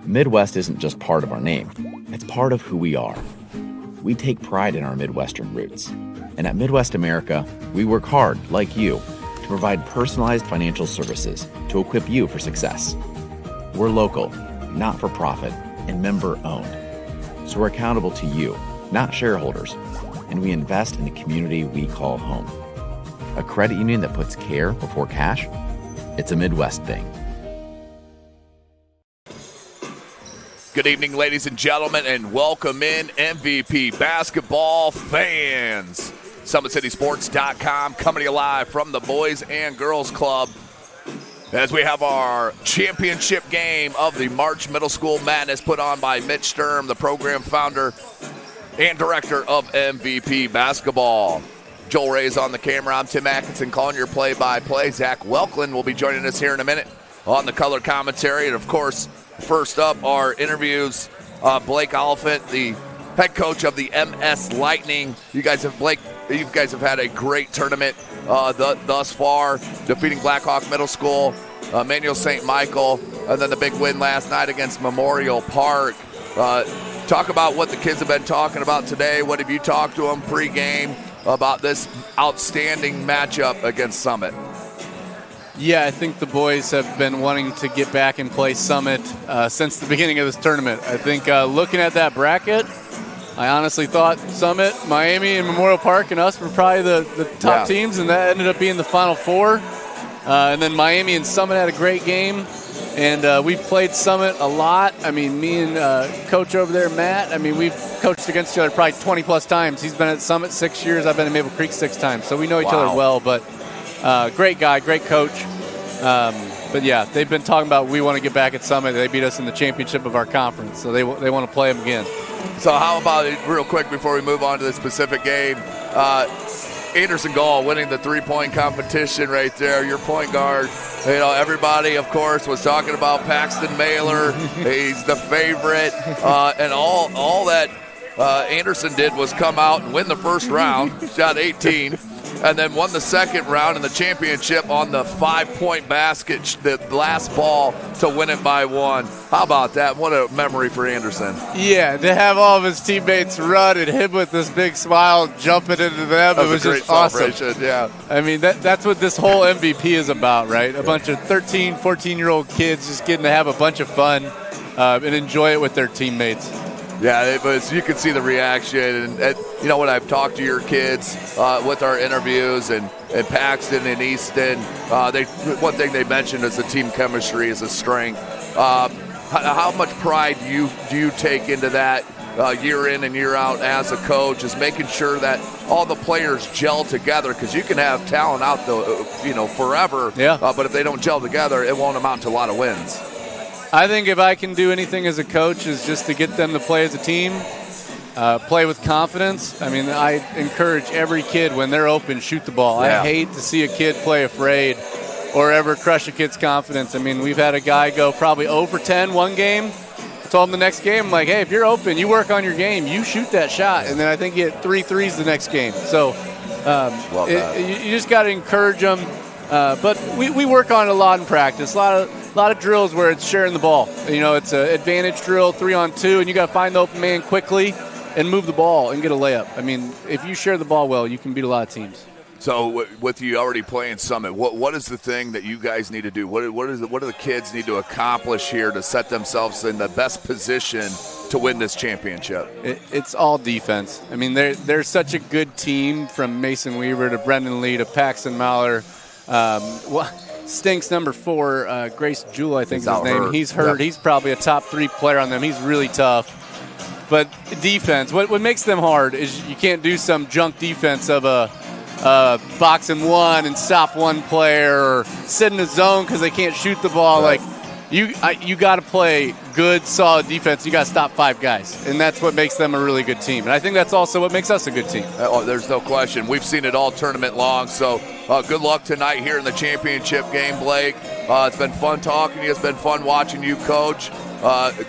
Midwest isn't just part of our name, it's part of who we are. We take pride in our Midwestern roots. And at Midwest America, we work hard, like you, to provide personalized financial services to equip you for success. We're local, not for profit, and member owned. So we're accountable to you, not shareholders, and we invest in the community we call home. A credit union that puts care before cash? It's a Midwest thing. Good evening, ladies and gentlemen, and welcome in MVP basketball fans. SummitCitySports.com coming to you live from the Boys and Girls Club as we have our championship game of the March Middle School Madness put on by Mitch Sturm, the program founder and director of MVP basketball. Joel Ray's on the camera. I'm Tim Atkinson calling your play-by-play. Zach Welkland will be joining us here in a minute on the color commentary. And, of course, first up, our interviews. Blake Oliphant, the head coach of the MS Lightning. You guys have had a great tournament thus far, defeating Blackhawk Middle School, Manuel St. Michael, and then the big win last night against Memorial Park. Talk about what the kids have been talking about today. What have you talked to them pregame about this outstanding matchup against Summit? Yeah, I think the boys have been wanting to get back and play Summit since the beginning of this tournament. I think looking at that bracket, I honestly thought Summit, Miami, and Memorial Park and us were probably the top teams, and that ended up being the Final Four. And then Miami and Summit had a great game, and we've played Summit a lot. I mean, me and coach over there, Matt, I mean, we've coached against each other probably 20-plus times. He's been at Summit 6 years. I've been at Maple Creek 6 times. So we know each other well, but great guy, great coach. But, yeah, they've been talking about we want to get back at Summit. They beat us in the championship of our conference, so they want to play them again. So how about it real quick before we move on to the specific game? Anderson Gall winning the three-point competition right there. Your point guard, everybody, of course, was talking about Paxton Mailer. He's the favorite. And all that Anderson did was come out and win the first round, shot 18. And then won the second round in the championship on the 5-point basket, the last ball to win it by 1. How about that? What a memory for Anderson. Yeah, to have all of his teammates run and him with this big smile jumping into them, it was just awesome. Yeah. I mean, that's what this whole MVP is about, right? A bunch of 13, 14-year-old kids just getting to have a bunch of fun and enjoy it with their teammates. Yeah, you can see the reaction. And when I've talked to your kids with our interviews and Paxton and Easton, one thing they mentioned is the team chemistry is a strength. How much pride do you take into that year in and year out as a coach, is making sure that all the players gel together? Because you can have talent out forever, but if they don't gel together, it won't amount to a lot of wins. I think if I can do anything as a coach is just to get them to play as a team, play with confidence. I mean, I encourage every kid when they're open, shoot the ball. Yeah. I hate to see a kid play afraid or ever crush a kid's confidence. I mean, we've had a guy go probably 0 for 10 one game. I told him the next game, I'm like, hey, if you're open, you work on your game, you shoot that shot. And then I think he hit 3 threes the next game. So you just got to encourage them. But we work on it a lot in practice. A lot of drills where it's sharing the ball. It's an advantage drill, 3-on-2, and you got to find the open man quickly and move the ball and get a layup. I mean, if you share the ball well, you can beat a lot of teams. So with you already playing Summit, what is the thing that you guys need to do? What do the kids need to accomplish here to set themselves in the best position to win this championship? It's all defense. I mean, they're such a good team, from Mason Weaver to Brendan Lee to Paxton Mahler. Stinks number 4, Grace Jewell, I think is his name. Hurt. He's hurt. Yep. He's probably a top 3 player on them. He's really tough. But defense, what makes them hard is you can't do some junk defense of a box and one and stop one player, or sit in a zone because they can't shoot the ball. Right. Like you got to play good, solid defense. You got to stop 5 guys, and that's what makes them a really good team. And I think that's also what makes us a good team. There's no question. We've seen it all tournament long. So good luck tonight here in the championship game, Blake. It's been fun talking to you. It's been fun watching you coach.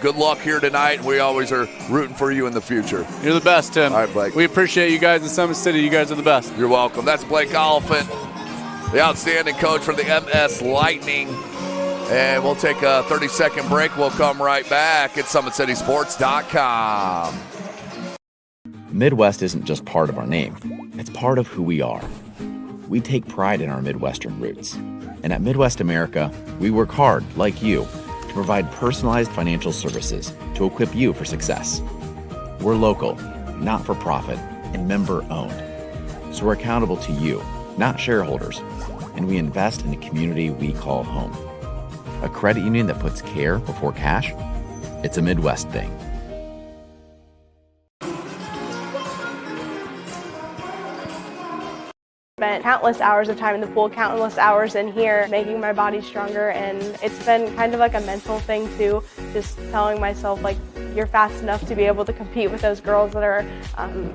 Good luck here tonight. We always are rooting for you in the future. You're the best, Tim. All right, Blake. We appreciate you guys in Summit City. You guys are the best. You're welcome. That's Blake Oliphant, the outstanding coach for the MS Lightning. And we'll take a 30-second break. We'll come right back at SummitCitySports.com. Midwest isn't just part of our name, it's part of who we are. We take pride in our Midwestern roots. And at Midwest America, we work hard, like you, to provide personalized financial services to equip you for success. We're local, not for profit, and member owned. So we're accountable to you, not shareholders, and we invest in a community we call home. A credit union that puts care before cash? It's a Midwest thing. Spent countless hours of time in the pool, countless hours in here, making my body stronger, and it's been kind of like a mental thing too, just telling myself like, you're fast enough to be able to compete with those girls that are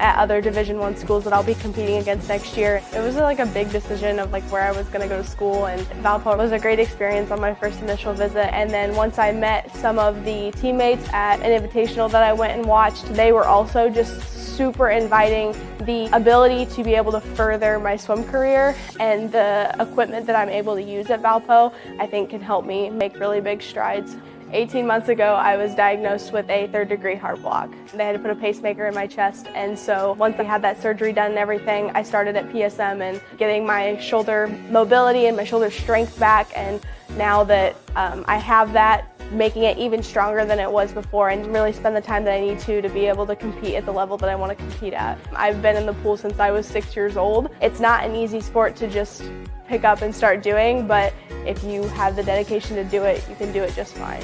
at other Division I schools that I'll be competing against next year. It was like a big decision of like where I was going to go to school, and Valpo was a great experience on my first initial visit. And then once I met some of the teammates at an invitational that I went and watched, they were also just super inviting. The ability to be able to further my swim career and the equipment that I'm able to use at Valpo, I think can help me make really big strides. 18 months ago, I was diagnosed with a third-degree heart block. They had to put a pacemaker in my chest, and so once I had that surgery done and everything, I started at PSM and getting my shoulder mobility and my shoulder strength back, and now that I have that, making it even stronger than it was before, and really spend the time that I need to be able to compete at the level that I want to compete at. I've been in the pool since I was 6 years old. It's not an easy sport to just pick up and start doing, but if you have the dedication to do it, you can do it just fine.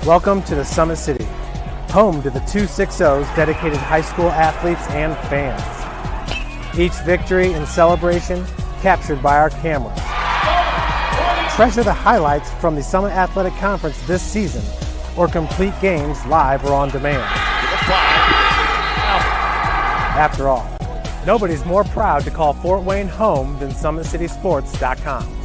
Welcome to the Summit City, home to the 260s dedicated high school athletes and fans. Each victory and celebration captured by our cameras. Treasure the highlights from the Summit Athletic Conference this season, or complete games live or on demand. After all, nobody's more proud to call Fort Wayne home than SummitCitySports.com.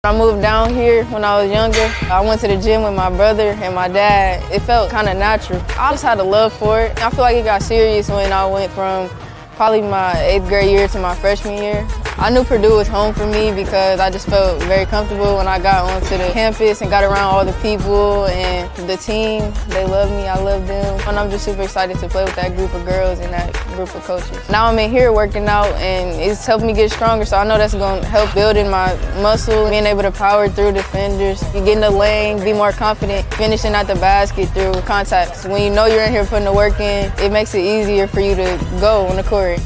I moved down here when I was younger. I went to the gym with my brother and my dad. It felt kind of natural. I just had a love for it. I feel like it got serious when I went from probably my 8th grade year to my freshman year. I knew Purdue was home for me because I just felt very comfortable when I got onto the campus and got around all the people and the team. They love me, I love them. And I'm just super excited to play with that group of girls and that group of coaches. Now I'm in here working out and it's helped me get stronger, so I know that's going to help building my muscle, being able to power through defenders, you get in the lane, be more confident, finishing at the basket through contacts. When you know you're in here putting the work in, it makes it easier for you to go on the court.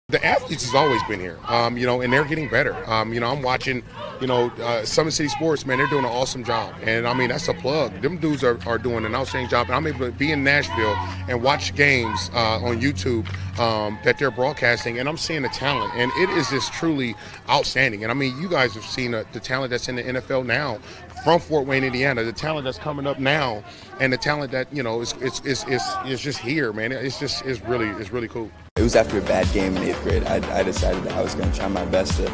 The athletes has always been here, and they're getting better. I'm watching, Summit City Sports, man, they're doing an awesome job. And, that's a plug. Them dudes are doing an outstanding job. And I'm able to be in Nashville and watch games on YouTube that they're broadcasting, and I'm seeing the talent. And it is just truly outstanding. And, you guys have seen the talent that's in the NFL now from Fort Wayne, Indiana, the talent that's coming up now, and the talent that, is just here, man. It's really cool. It was after a bad game in 8th grade. I decided that I was going to try my best to,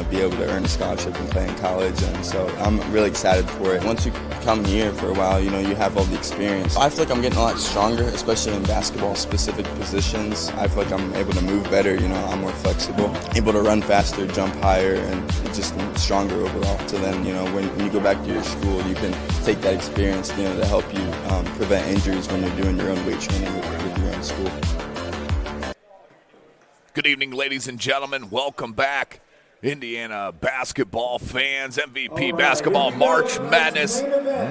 be able to earn a scholarship and play in college. And so I'm really excited for it. Once you come here for a while, you have all the experience. I feel like I'm getting a lot stronger, especially in basketball-specific positions. I feel like I'm able to move better. I'm more flexible, able to run faster, jump higher, and just stronger overall. So then, when you go back to your school, you can take that experience, to help you prevent injuries when you're doing your own weight training with your own school. Good evening, ladies and gentlemen. Welcome back, Indiana basketball fans. MVP Basketball March Madness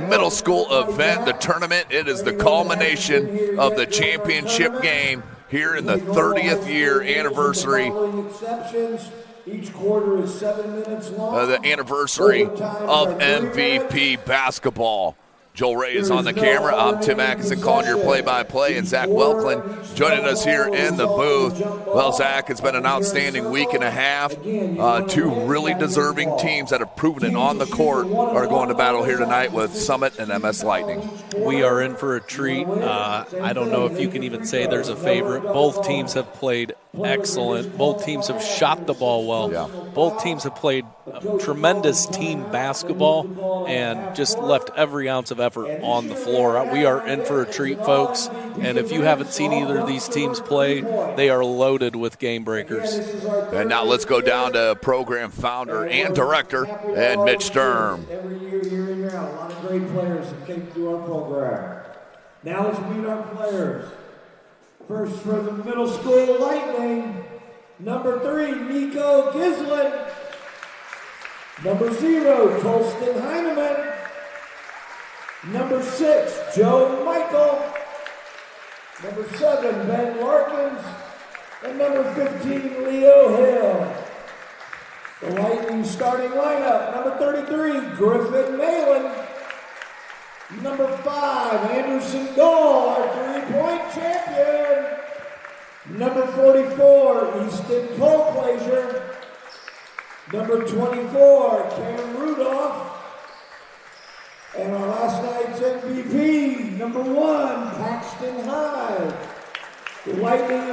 middle school event, the tournament. It is the culmination of the championship game here in the 30th year anniversary. Each quarter is 7 minutes long. The anniversary of MVP basketball. Joel Ray is on the camera. I'm Tim Atkinson calling your play-by-play, and Zach Welklin joining us here in the booth. Well, Zach, it's been an outstanding week and a half. Two really deserving teams that have proven it on the court are going to battle here tonight with Summit and MS Lightning. We are in for a treat. I don't know if you can even say there's a favorite. Both teams have played excellent. Both teams have shot the ball well. Yeah. Both teams have played tremendous team basketball and just left every ounce of effort effort on the floor. We are in for a treat, folks. And if you haven't seen either of these teams play, they are loaded with game breakers. And now let's go down to program founder and director, and Mitch Sturm. Every year, year in, year out, a lot of great players have came through our program. Now let's meet our players. First for the middle school Lightning, number 3, Nico Gislin. Number 0, Colston Heineman. Number 6, Joe Michael. Number 7, Ben Larkins. And number 15, Leo Hill. The Lightning starting lineup, number 33, Griffin Malin. Number 5, Anderson Gall, our 3-point champion. Number 44, Easton Colclaser. Number 24, Cam Rudolph. And our last night's MVP, number 1, Paxton Hyde.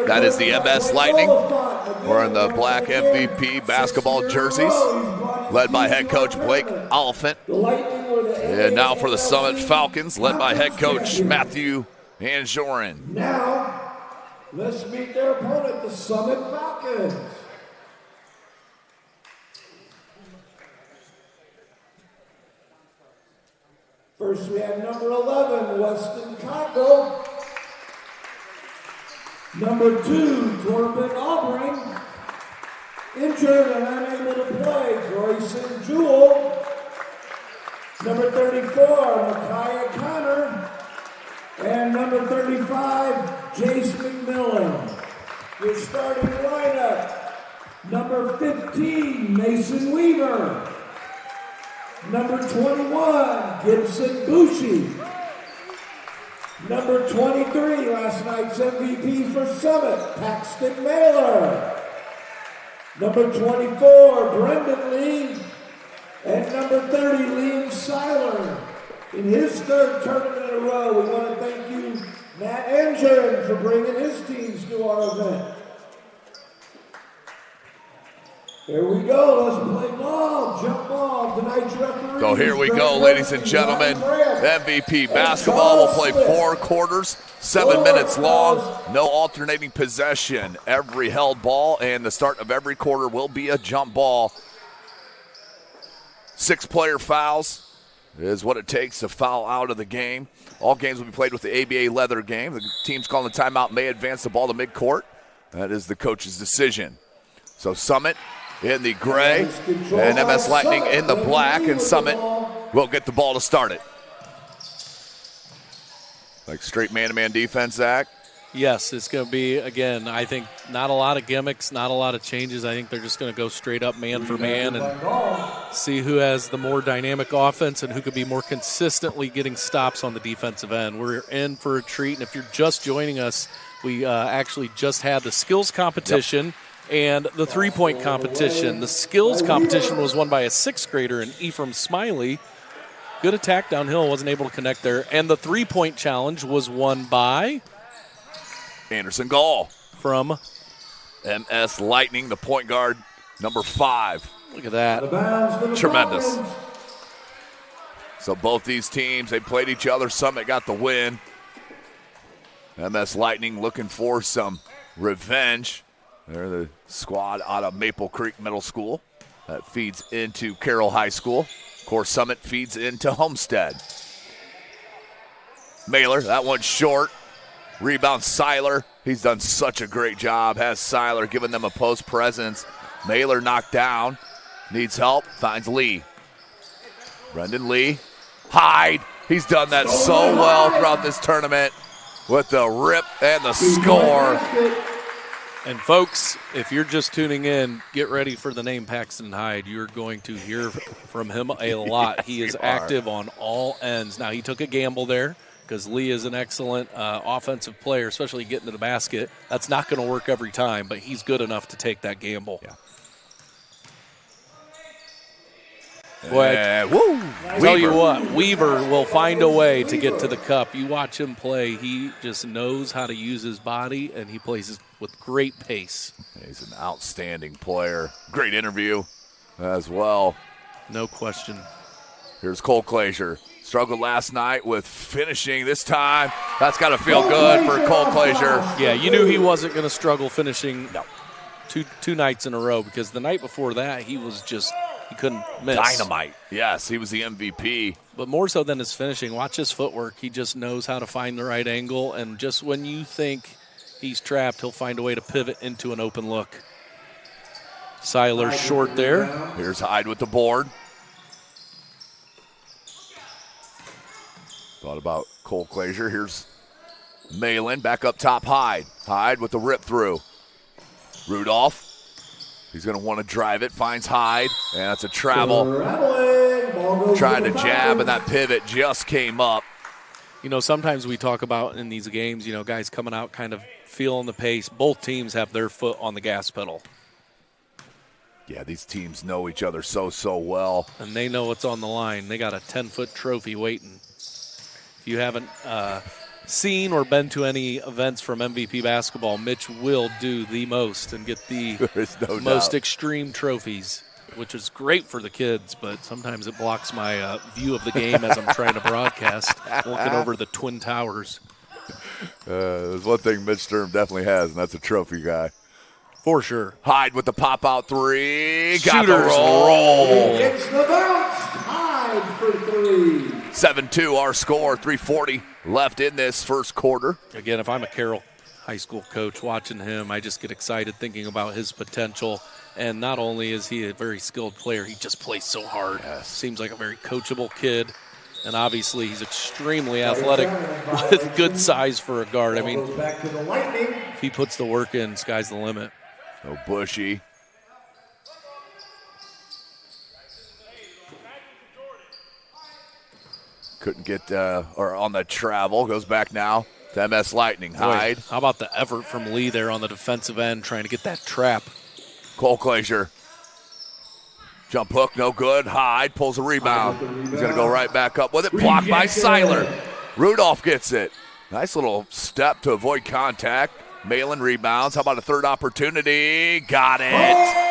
That is the MS Lightning. We're in the black MVP basketball jerseys, led by head coach Blake Oliphant. And now for the Summit Falcons, led by head coach Matthew Anjorin. Now, let's meet their opponent, the Summit Falcons. First, we have number 11, Weston Congo. Number 2, Corbin Albring. Injured and unable to play, Grayson Jewell. Number 34, Micaiah Connor. And number 35, Jace McMillan. Your starting lineup, number 15, Mason Weaver. Number 21, Gibson Bushi. Number 23, last night's MVP for Summit, Paxton Mailer. Number 24, Brendan Lee. And number 30, Liam Seiler. In his 3rd tournament in a row, we want to thank you, Matt Angerin, for bringing his teams to our event. Here we go, let's play ball, jump ball, tonight's referee. So here we go, ladies and gentlemen. MVP basketball will play 4 quarters, 7 minutes long, no alternating possession. Every held ball and the start of every quarter will be a jump ball. 6 player fouls is what it takes to foul out of the game. All games will be played with the ABA leather game. The teams calling the timeout may advance the ball to midcourt. That is the coach's decision. So Summit in the gray and MS Lightning in the black, and Summit will get the ball to start it. Like straight man-to-man defense, Zach? Yes, it's going to be, again, I think not a lot of gimmicks, not a lot of changes. I think they're just going to go straight up man for man and see who has the more dynamic offense and who could be more consistently getting stops on the defensive end. We're in for a treat, and if you're just joining us, we actually just had the skills competition and the three-point competition. The skills competition was won by a 6th grader in Ephraim Smiley. Good attack downhill, wasn't able to connect there. And the three-point challenge was won by Anderson Gall from MS Lightning, the point guard, number 5. Look at that. Tremendous. So both these teams, they played each other. Summit got the win. MS Lightning looking for some revenge. They're the squad out of Maple Creek Middle School that feeds into Carroll High School. Of course, Summit feeds into Homestead. Mailer, that one's short. Rebound Seiler. He's done such a great job. Has Seiler giving them a post presence. Mailer knocked down. Needs help. Finds Lee. Brendan Lee. Hyde. He's done that so well throughout this tournament with the rip and the score. And folks, if you're just tuning in, get ready for the name Paxton Hyde. You're going to hear from him a lot. He is active on all ends. Now, he took a gamble there because Lee is an excellent offensive player, especially getting to the basket. That's not going to work every time, but he's good enough to take that gamble. Yeah. Boy, tell you what, Weaver will find a way to get to the cup. You watch him play, he just knows how to use his body, and he plays with great pace. He's an outstanding player. Great interview as well. No question. Here's Cole Glazier. Struggled last night with finishing. This time, that's got to feel good for Cole Glazier. Yeah, you knew he wasn't going to struggle finishing two nights in a row, because the night before that, he couldn't miss. Dynamite. Yes, he was the MVP. But more so than his finishing, watch his footwork. He just knows how to find the right angle, and just when you think he's trapped, he'll find a way to pivot into an open look. Seiler's short there. Here's Hyde with the board. Thought about Cole Glazier. Here's Malin back up top. Hyde with the rip through. Rudolph. He's going to want to drive it. Finds Hyde. And that's a travel. Trying to jab, and that pivot just came up. You know, sometimes we talk about in these games, guys coming out kind of feeling the pace. Both teams have their foot on the gas pedal. Yeah, these teams know each other so well. And they know what's on the line. They got a 10-foot trophy waiting. If you haven't seen or been to any events from MVP basketball, Mitch will do the most and get the most extreme trophies, which is great for the kids, but sometimes it blocks my view of the game as I'm trying to broadcast, looking over the Twin Towers. There's one thing Mitch Sturm definitely has, and that's a trophy guy. For sure. Hyde with the pop-out three. Got Shooters the roll. It's the bounce. Hyde for 3. 7-2 our score. 3:40 left in this first quarter. Again, if I'm a Carroll High School coach watching him, I just get excited thinking about his potential. And not only is he a very skilled player, he just plays so hard. Yes. Seems like a very coachable kid. And obviously he's extremely athletic with good size for a guard. I mean, if he puts the work in, sky's the limit. So Bushy. Couldn't get or on the travel. Goes back now to MS Lightning. Hyde. Boy, how about the effort from Lee there on the defensive end trying to get that trap? Cole Glazier. Jump hook, no good. Hyde pulls a rebound. He's going to go right back up with it. Blocked by Seiler. Rudolph gets it. Nice little step to avoid contact. Malin rebounds. How about a third opportunity? Got it.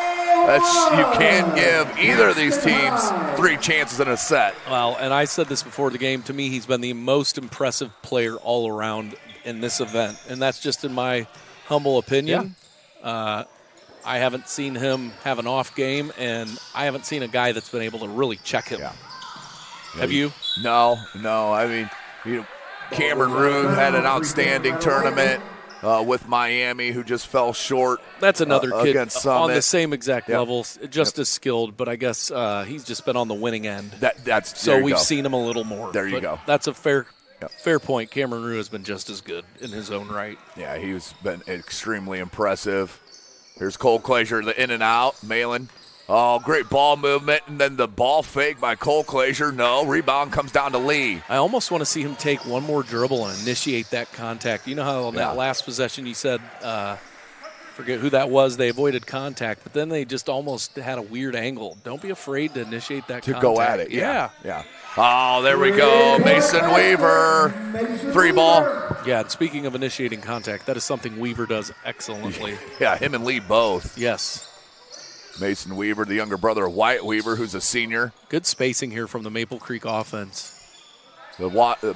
You can't give either of these teams 3 chances in a set. Well, and I said this before the game. To me, he's been the most impressive player all around in this event. And that's just in my humble opinion. Yeah. I haven't seen him have an off game, and I haven't seen a guy that's been able to really check him. Yeah. Have you? No. I mean, Cameron Roode had an outstanding tournament with Miami, who just fell short. That's another kid against Summit. On the same exact level, just as skilled, but I guess he's just been on the winning end. So we've seen him a little more. There you go. That's a fair point. Cameron Roode has been just as good in his own right. Yeah, he's been extremely impressive. Here's Cole Glazier, the in and out. Malin. Oh, great ball movement, and then the ball fake by Cole Glazier. No, rebound comes down to Lee. I almost want to see him take one more dribble and initiate that contact. You know how on that last possession you said, forget who that was, they avoided contact, but then they just almost had a weird angle. Don't be afraid to initiate that contact. To go at it, yeah. Oh, there we go. Mason Weaver, 3 ball. Yeah, and speaking of initiating contact, that is something Weaver does excellently. Yeah, him and Lee both. Yes. Mason Weaver, the younger brother of Wyatt Weaver, who's a senior. Good spacing here from the Maple Creek offense.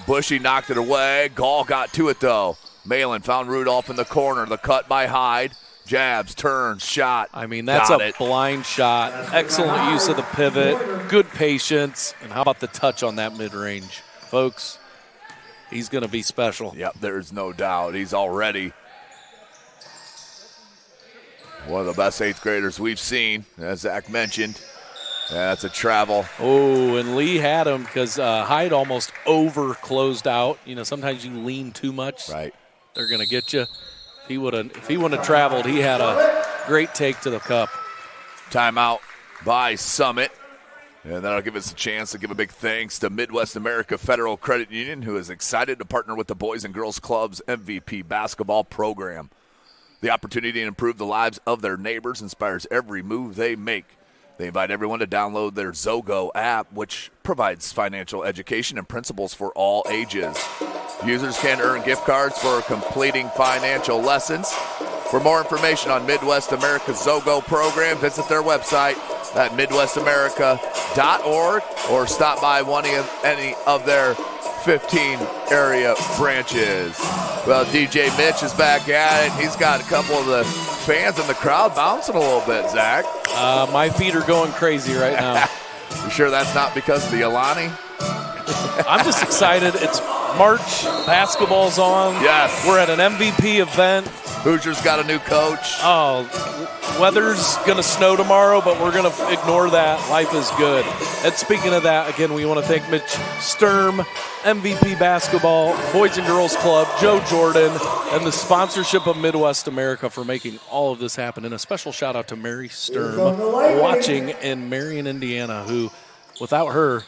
Bushy knocked it away. Gall got to it, though. Malin found Rudolph in the corner. The cut by Hyde. Jabs, turns, shot. I mean, that's a blind shot. Excellent use of the pivot. Good patience. And how about the touch on that mid-range? Folks, he's going to be special. Yep, there's no doubt. He's already one of the best 8th graders we've seen, as Zach mentioned. That's a travel. Oh, and Lee had him because Hyde almost over-closed out. You know, sometimes you lean too much. Right. They're going to get you. If he wouldn't have traveled, he had a great take to the cup. Timeout by Summit. And that'll give us a chance to give a big thanks to Midwest America Federal Credit Union, who is excited to partner with the Boys and Girls Club's MVP basketball program. The opportunity to improve the lives of their neighbors inspires every move they make. They invite everyone to download their Zogo app, which provides financial education and principles for all ages. Users can earn gift cards for completing financial lessons. For more information on Midwest America's Zogo program, visit their website, at MidwestAmerica.org or stop by any of their 15 area branches. Well, DJ Mitch is back at it. He's got a couple of the fans in the crowd bouncing a little bit, Zach. My feet are going crazy right now. You sure that's not because of the Alani? I'm just excited. It's March. Basketball's on. Yes. We're at an MVP event. Hoosiers got a new coach. Oh, weather's going to snow tomorrow, but we're going to ignore that. Life is good. And speaking of that, again, we want to thank Mitch Sturm, MVP Basketball, Boys and Girls Club, Joe Jordan, and the sponsorship of Midwest America for making all of this happen. And a special shout out to Mary Sturm watching in Marion, Indiana, who, without her,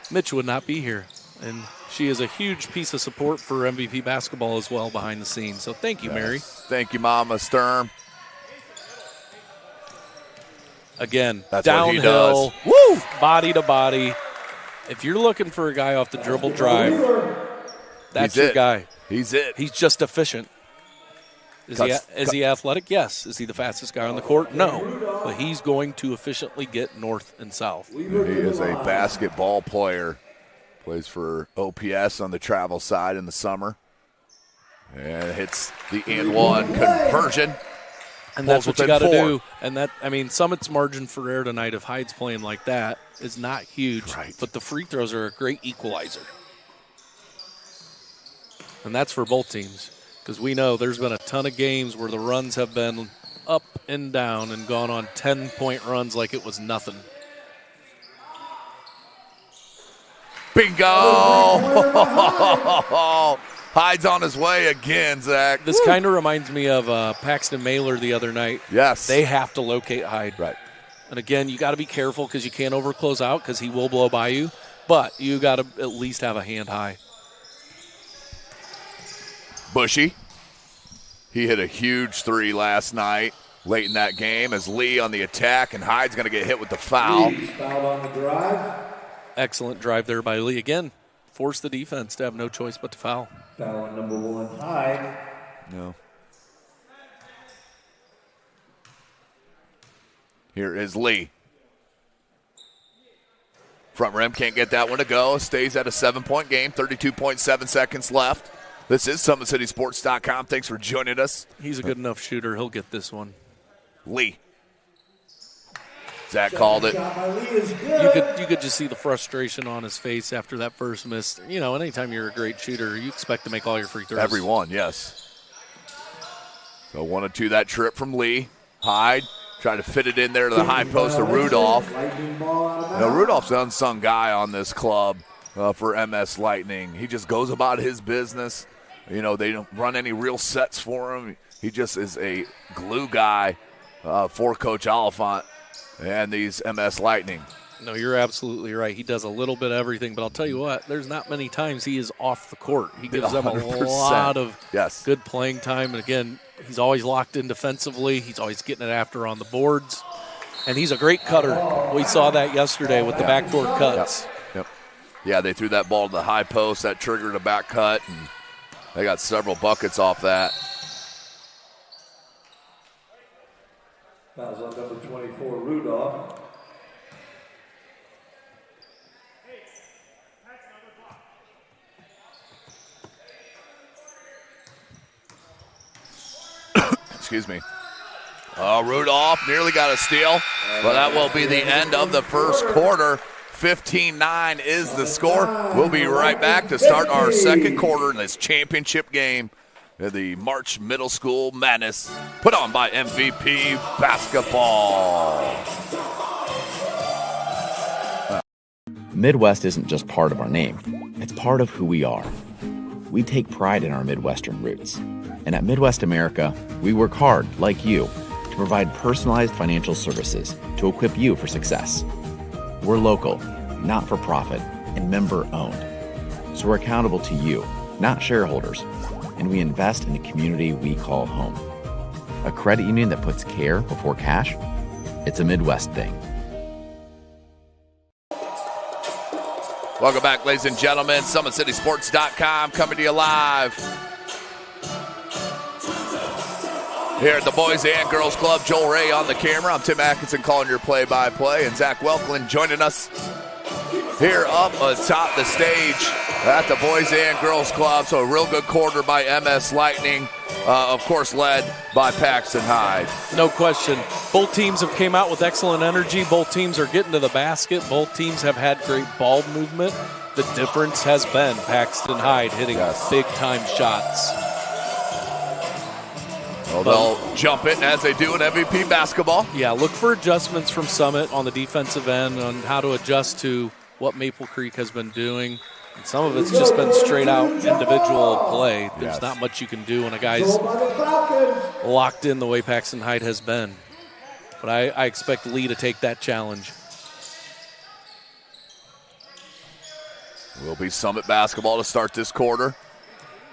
Mitch would not be here. And she is a huge piece of support for MVP Basketball as well behind the scenes. So thank you, Mary. Thank you, Mama Sturm. Again, That's downhill, woo, body to body. If you're looking for a guy off the dribble drive, that's your guy. He's it. He's just efficient. Is he athletic? Yes. Is he the fastest guy on the court? No. But he's going to efficiently get north and south. He is a basketball player. Plays for OPS on the travel side in the summer. And hits the and-one conversion. And that's what you got to do. And that, I mean, Summit's margin for error tonight, if Hyde's playing like that, is not huge. Right. But the free throws are a great equalizer. And that's for both teams. Because we know there's been a ton of games where the runs have been up and down and gone on 10-point runs like it was nothing. Bingo! Hyde's on his way again, Zach. This kind of reminds me of Paxton Mailer the other night. Yes. They have to locate Hyde. Right. And again, you got to be careful because you can't overclose out because he will blow by you. But you got to at least have a hand high. Bushy. He hit a huge three last night, late in that game, as Lee on the attack, and Hyde's going to get hit with the foul. Foul on the drive. Excellent drive there by Lee. Again, force the defense to have no choice but to foul. Foul on number 1, Hyde. No. Here is Lee. Front rim, can't get that one to go. Stays at a 7-point game, 32.7 seconds left. This is SummitCitySports.com. Thanks for joining us. He's a good enough shooter. He'll get this one. Lee. Zach called it. You could just see the frustration on his face after that first miss. You know, anytime you're a great shooter, you expect to make all your free throws. Everyone, yes. So 1-2 that trip from Lee. Hyde trying to fit it in there to the high post of Rudolph. Now, Rudolph's the unsung guy on this club for MS Lightning. He just goes about his business. You know, they don't run any real sets for him. He just is a glue guy for Coach Oliphant and these MS Lightning. No, you're absolutely right. He does a little bit of everything, but I'll tell you what, there's not many times he is off the court. He gives them a 100%. lot of Yes. good playing time. And, again, he's always locked in defensively. He's always getting it after on the boards. And he's a great cutter. We saw that yesterday with the backdoor cuts. Yep. Yeah, they threw that ball to the high post. That triggered a back cut, and they got several buckets off that. Fouls on number 24, Rudolph. Excuse me. Rudolph nearly got a steal, but that will be the end of the first quarter. 15-9 is the score. We'll be right back to start our second quarter in this championship game. The March Middle School Madness put on by MVP Basketball. Midwest isn't just part of our name, it's part of who we are. We take pride in our Midwestern roots. And at Midwest America, we work hard, like you, to provide personalized financial services to equip you for success. We're local, not for profit, and member owned. So we're accountable to you, not shareholders. And we invest in the community we call home. A credit union that puts care before cash? It's a Midwest thing. Welcome back, ladies and gentlemen. SummitCitySports.com coming to you live Here at the Boys and Girls Club, Joel Ray on the camera. I'm Tim Atkinson calling your play-by-play, and Zach Welklin joining us here up atop the stage at the Boys and Girls Club. So a real good quarter by MS Lightning, of course led by Paxton Hyde. No question. Both teams have came out with excellent energy. Both teams are getting to the basket. Both teams have had great ball movement. The difference has been Paxton Hyde hitting big-time shots. Well, they'll jump it as they do in MVP basketball. Yeah, look for adjustments from Summit on the defensive end on how to adjust to what Maple Creek has been doing. And some of it's just been straight-out individual play. There's not much you can do when a guy's locked in the way Paxton Hyde has been. But I expect Lee to take that challenge. Will be Summit basketball to start this quarter.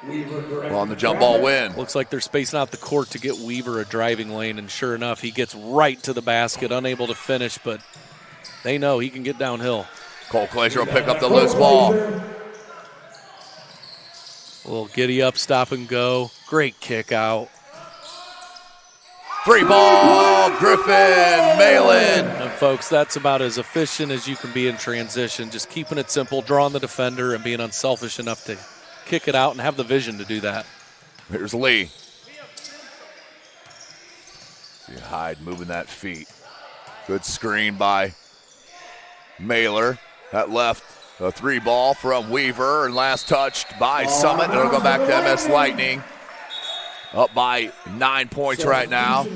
On the jump ball win. Looks like they're spacing out the court to get Weaver a driving lane, and sure enough, he gets right to the basket, unable to finish, but they know he can get downhill. Cole Glazier will pick up the loose ball. A little giddy up, stop and go. Great kick out. Free ball, Griffin, Malin. And folks, that's about as efficient as you can be in transition. Just keeping it simple, drawing the defender, and being unselfish enough to kick it out and have the vision to do that. Here's Lee. See Hyde moving that feet. Good screen by Mailer. That left a three ball from Weaver, and last touched by Summit. It'll go back to MS Lightning. Up by 9 points right now.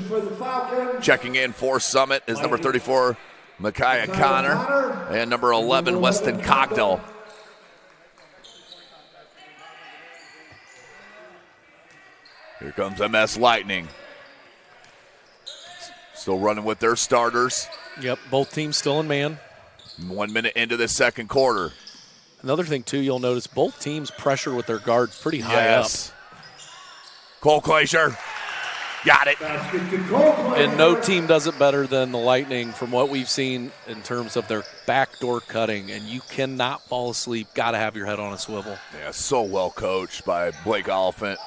Checking in for Summit is number 34, Micaiah Connor, and number 11, Weston Cogdell. Here comes MS Lightning. Still running with their starters. Yep, both teams still in man. 1 minute into the second quarter. Another thing, too, you'll notice both teams pressure with their guards pretty high up. Cole Glazier. Got it. And no team does it better than the Lightning from what we've seen in terms of their backdoor cutting. And you cannot fall asleep. Got to have your head on a swivel. Yeah, so well coached by Blake Oliphant.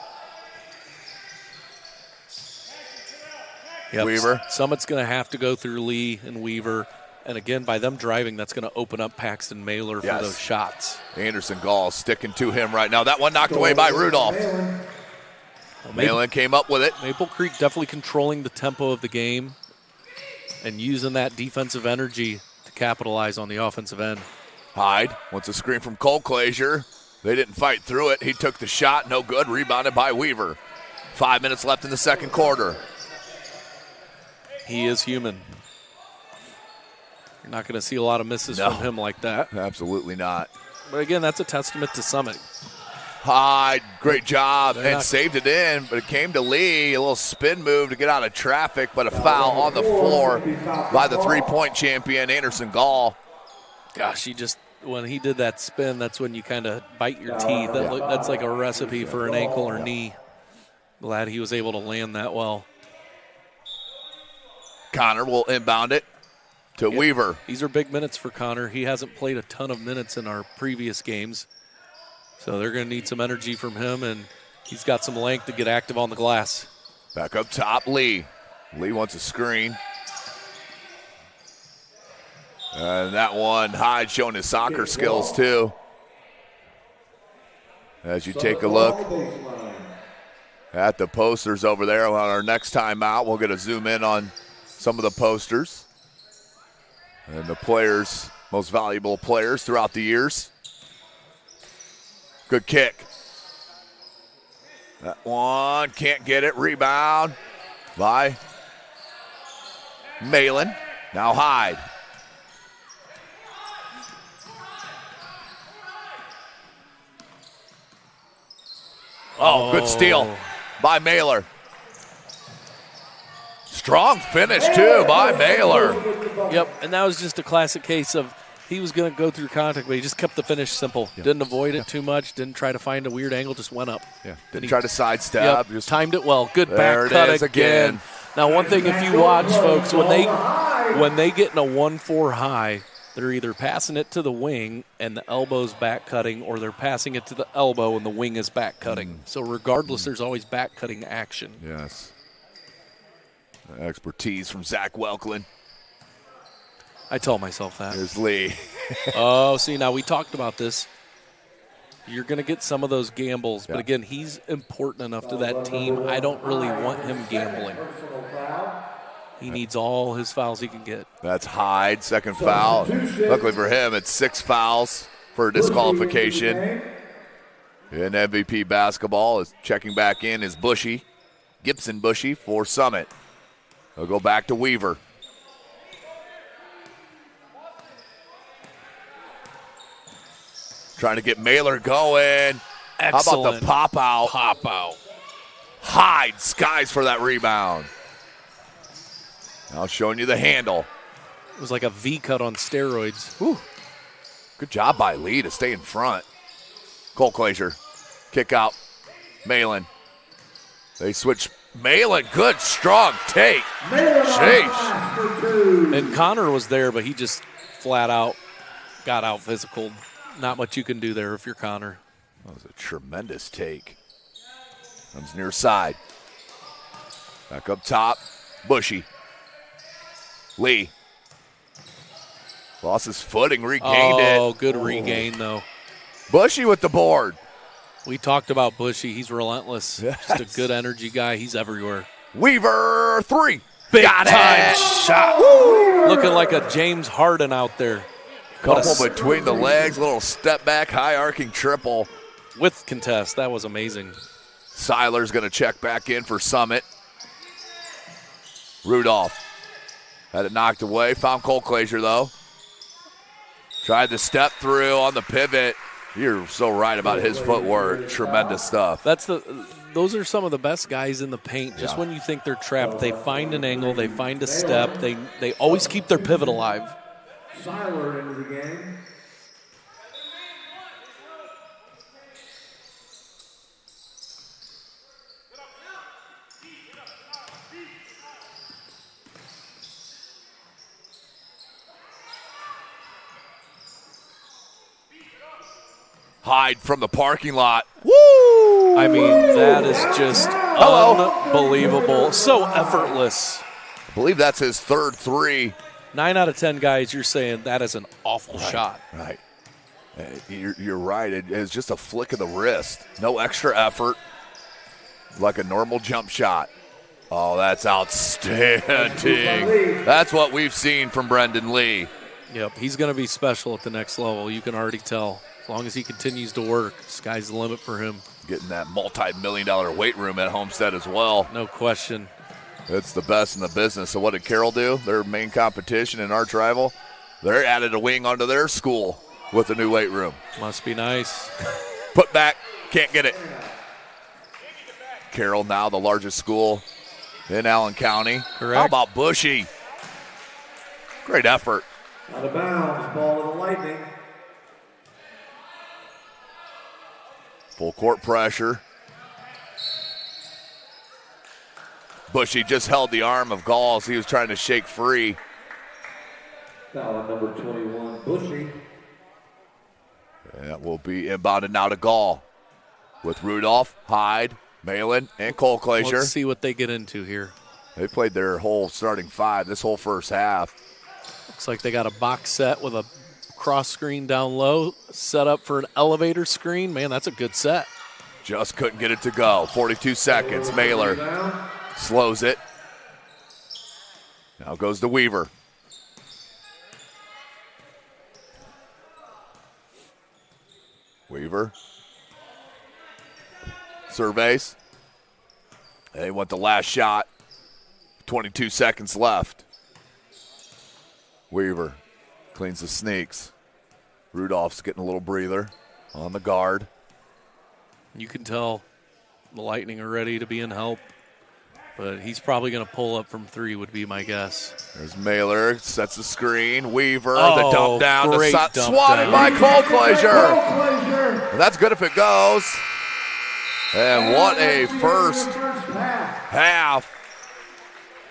Yep. Weaver. Summit's going to have to go through Lee and Weaver. And again, by them driving, that's going to open up Paxton Mailer for those shots. Anderson Gall sticking to him right now. That one knocked away by Rudolph. Malin came up with it. Maple Creek definitely controlling the tempo of the game and using that defensive energy to capitalize on the offensive end. Hyde wants a screen from Cole Glazier. They didn't fight through it. He took the shot. No good. Rebounded by Weaver. 5 minutes left in the second quarter. He is human. You're not going to see a lot of misses from him like that. Absolutely not. But again, that's a testament to Summit. Hyde, great job, and saved it in, but it came to Lee. A little spin move to get out of traffic, but a foul on the floor by the three-point champion, Anderson Gall. Gosh, when he did that spin, that's when you kind of bite your teeth. That's like a recipe for an ankle or knee. Glad he was able to land that well. Connor will inbound it to Weaver. These are big minutes for Connor. He hasn't played a ton of minutes in our previous games. So they're going to need some energy from him, and he's got some length to get active on the glass. Back up top, Lee. Lee wants a screen. And that one, Hyde showing his soccer skills too. As you take a look at the posters over there on our next time out, we'll get a zoom in on some of the posters and the players, most valuable players throughout the years. Good kick. That one can't get it. Rebound by Malin. Now Hyde. Oh, good steal by Mailer. Strong finish, too, by Mailer. Yep, and that was just a classic case of he was going to go through contact, but he just kept the finish simple. Yeah. Didn't avoid it too much. Didn't try to find a weird angle. Just went up. Yeah. Didn't try to sidestep. Just timed it well. Good back cut again. Now, one thing, if you watch, folks, when they get in a 1-4 high, they're either passing it to the wing and the elbow's back cutting, or they're passing it to the elbow and the wing is back cutting. So regardless, there's always back cutting action. Yes. Expertise from Zach Welklin. I tell myself that. Here's Lee. Oh, see, now we talked about this. You're going to get some of those gambles, but again, he's important enough to that team. I don't really want him gambling. He needs all his fouls he can get. That's Hyde, second foul. Luckily for him, it's 6 fouls for disqualification. In MVP basketball, is checking back in is Bushy, Gibson Bushy for Summit. They'll go back to Weaver. Trying to get Mailer going. Excellent. How about the pop out? Pop out. Hyde skies for that rebound. Now showing you the handle. It was like a V cut on steroids. Whew. Good job by Lee to stay in front. Cole Glazier. Kick out. Malin. They switch. Malin, good, strong take. Sheesh. And Connor was there, but he just flat out got out physical. Not much you can do there if you're Connor. That was a tremendous take. Comes near side. Back up top. Bushy. Lee. Lost his footing, regained it. Oh, good regain, though. Bushy with the board. We talked about Bushy. He's relentless. Yes. Just a good energy guy. He's everywhere. Weaver, 3. Big time shot. Woo! Looking like a James Harden out there. Couple between the legs, little step back, high arcing triple. With contest. That was amazing. Seiler's going to check back in for Summit. Rudolph had it knocked away. Found Cole Glazier, though. Tried to step through on the pivot. You're so right about his footwork. Tremendous stuff. Those are some of the best guys in the paint. Just when you think they're trapped, they find an angle, they find a step. They always keep their pivot alive. Seiler into the game. Hyde from the parking lot. Woo! I mean, that is just unbelievable. So effortless. I believe that's his third 3. 9 out of 10 guys, you're saying that is an awful shot. Right. You're right. It is just a flick of the wrist. No extra effort. Like a normal jump shot. Oh, that's outstanding. That's what we've seen from Brendan Lee. Yep, he's going to be special at the next level. You can already tell. As long as he continues to work, sky's the limit for him. Getting that multi-million-dollar weight room at Homestead as well. No question. It's the best in the business. So what did Carroll do? Their main competition and arch rival, they added a wing onto their school with a new weight room. Must be nice. Put back, can't get it. Carroll now the largest school in Allen County. Correct. How about Bushy? Great effort. Out of bounds, ball to the Lightning. Full court pressure. Bushy just held the arm of Galls. He was trying to shake free. Foul on number 21, Bushy. That will be inbounded now to Gall with Rudolph, Hyde, Malin, and Cole Glazier. Let's see what they get into here. They played their whole starting 5 this whole first half. Looks like they got a box set with a cross screen down low, set up for an elevator screen. Man, that's a good set. Just couldn't get it to go. 42 seconds. Mailer slows it. Now goes to Weaver. Weaver surveys. They want the last shot. 22 seconds left. Weaver cleans the sneaks. Rudolph's getting a little breather on the guard. You can tell the Lightning are ready to be in help, but he's probably going to pull up from 3 would be my guess. There's Mailer, sets the screen. Weaver, the dump down. Swatted by Cole Glazier. And that's good if it goes. And what a first half.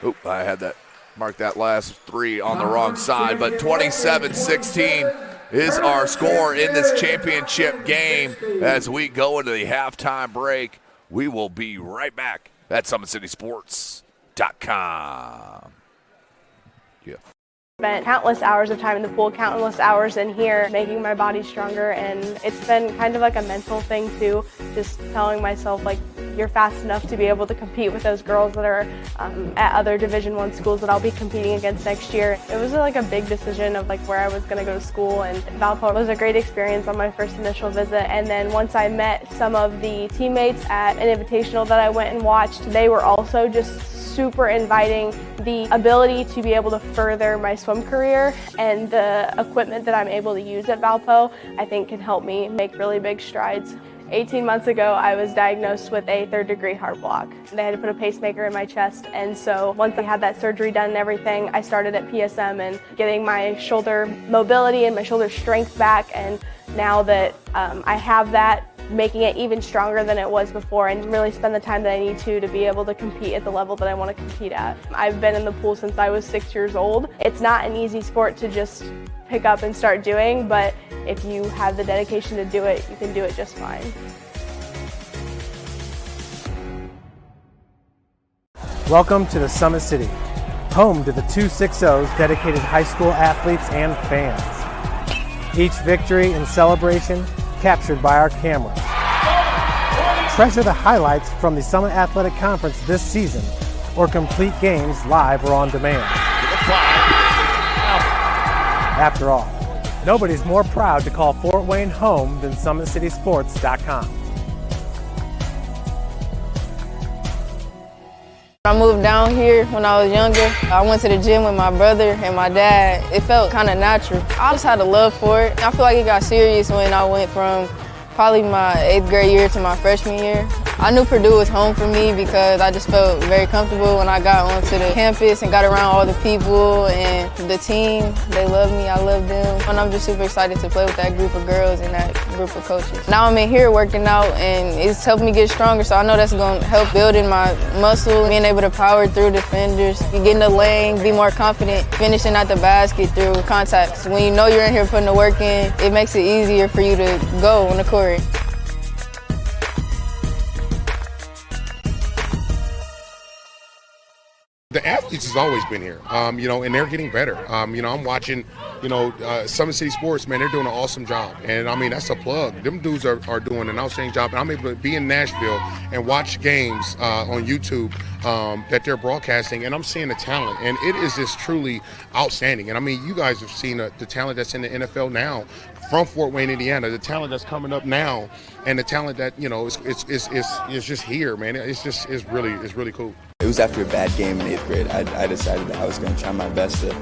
Oop, I had that. Mark that last 3 on the wrong side, but 27-16 is our score in this championship game. As we go into the halftime break, we will be right back at SummitCitySports.com. SummitCitySports.com. Yeah. Spent countless hours of time in the pool, countless hours in here, making my body stronger, and it's been kind of like a mental thing too, just telling myself like you're fast enough to be able to compete with those girls that are at other Division I schools that I'll be competing against next year. It was like a big decision of like where I was going to go to school, and Valpo was a great experience on my first initial visit. And then once I met some of the teammates at an invitational that I went and watched, they were also just super inviting. The ability to be able to further my swim career and the equipment that I'm able to use at Valpo, I think can help me make really big strides. 18 months ago, I was diagnosed with a 3rd-degree heart block. They had to put a pacemaker in my chest, and so once I had that surgery done and everything, I started at PSM and getting my shoulder mobility and my shoulder strength back, and now that I have that, making it even stronger than it was before and really spend the time that I need to be able to compete at the level that I want to compete at. I've been in the pool since I was 6 years old. It's not an easy sport to just pick up and start doing, but if you have the dedication to do it, you can do it just fine. Welcome to the Summit City, home to the 260's dedicated high school athletes and fans. Each victory and celebration captured by our cameras. Treasure the highlights from the Summit Athletic Conference this season, or complete games live or on demand. After all, nobody's more proud to call Fort Wayne home than SummitCitySports.com. I moved down here when I was younger. I went to the gym with my brother and my dad. It felt kind of natural. I just had a love for it. I feel like it got serious when I went from probably my 8th grade year to my freshman year. I knew Purdue was home for me because I just felt very comfortable when I got onto the campus and got around all the people and the team. They love me, I love them. And I'm just super excited to play with that group of girls and that group of coaches. Now I'm in here working out and it's helping me get stronger, so I know that's going to help building my muscle, being able to power through defenders, get in the lane, be more confident, finishing at the basket through contacts. When you know you're in here putting the work in, it makes it easier for you to go on the court. The athletes has always been here, and they're getting better. I'm watching, Summit City Sports, man, they're doing an awesome job. And, that's a plug. Them dudes are doing an outstanding job. And I'm able to be in Nashville and watch games on YouTube that they're broadcasting, and I'm seeing the talent. And it is just truly outstanding. And, you guys have seen the talent that's in the NFL now from Fort Wayne, Indiana, the talent that's coming up now, and the talent that, is just here, man. It's really cool. It was after a bad game in 8th grade. I decided that I was going to try my best to,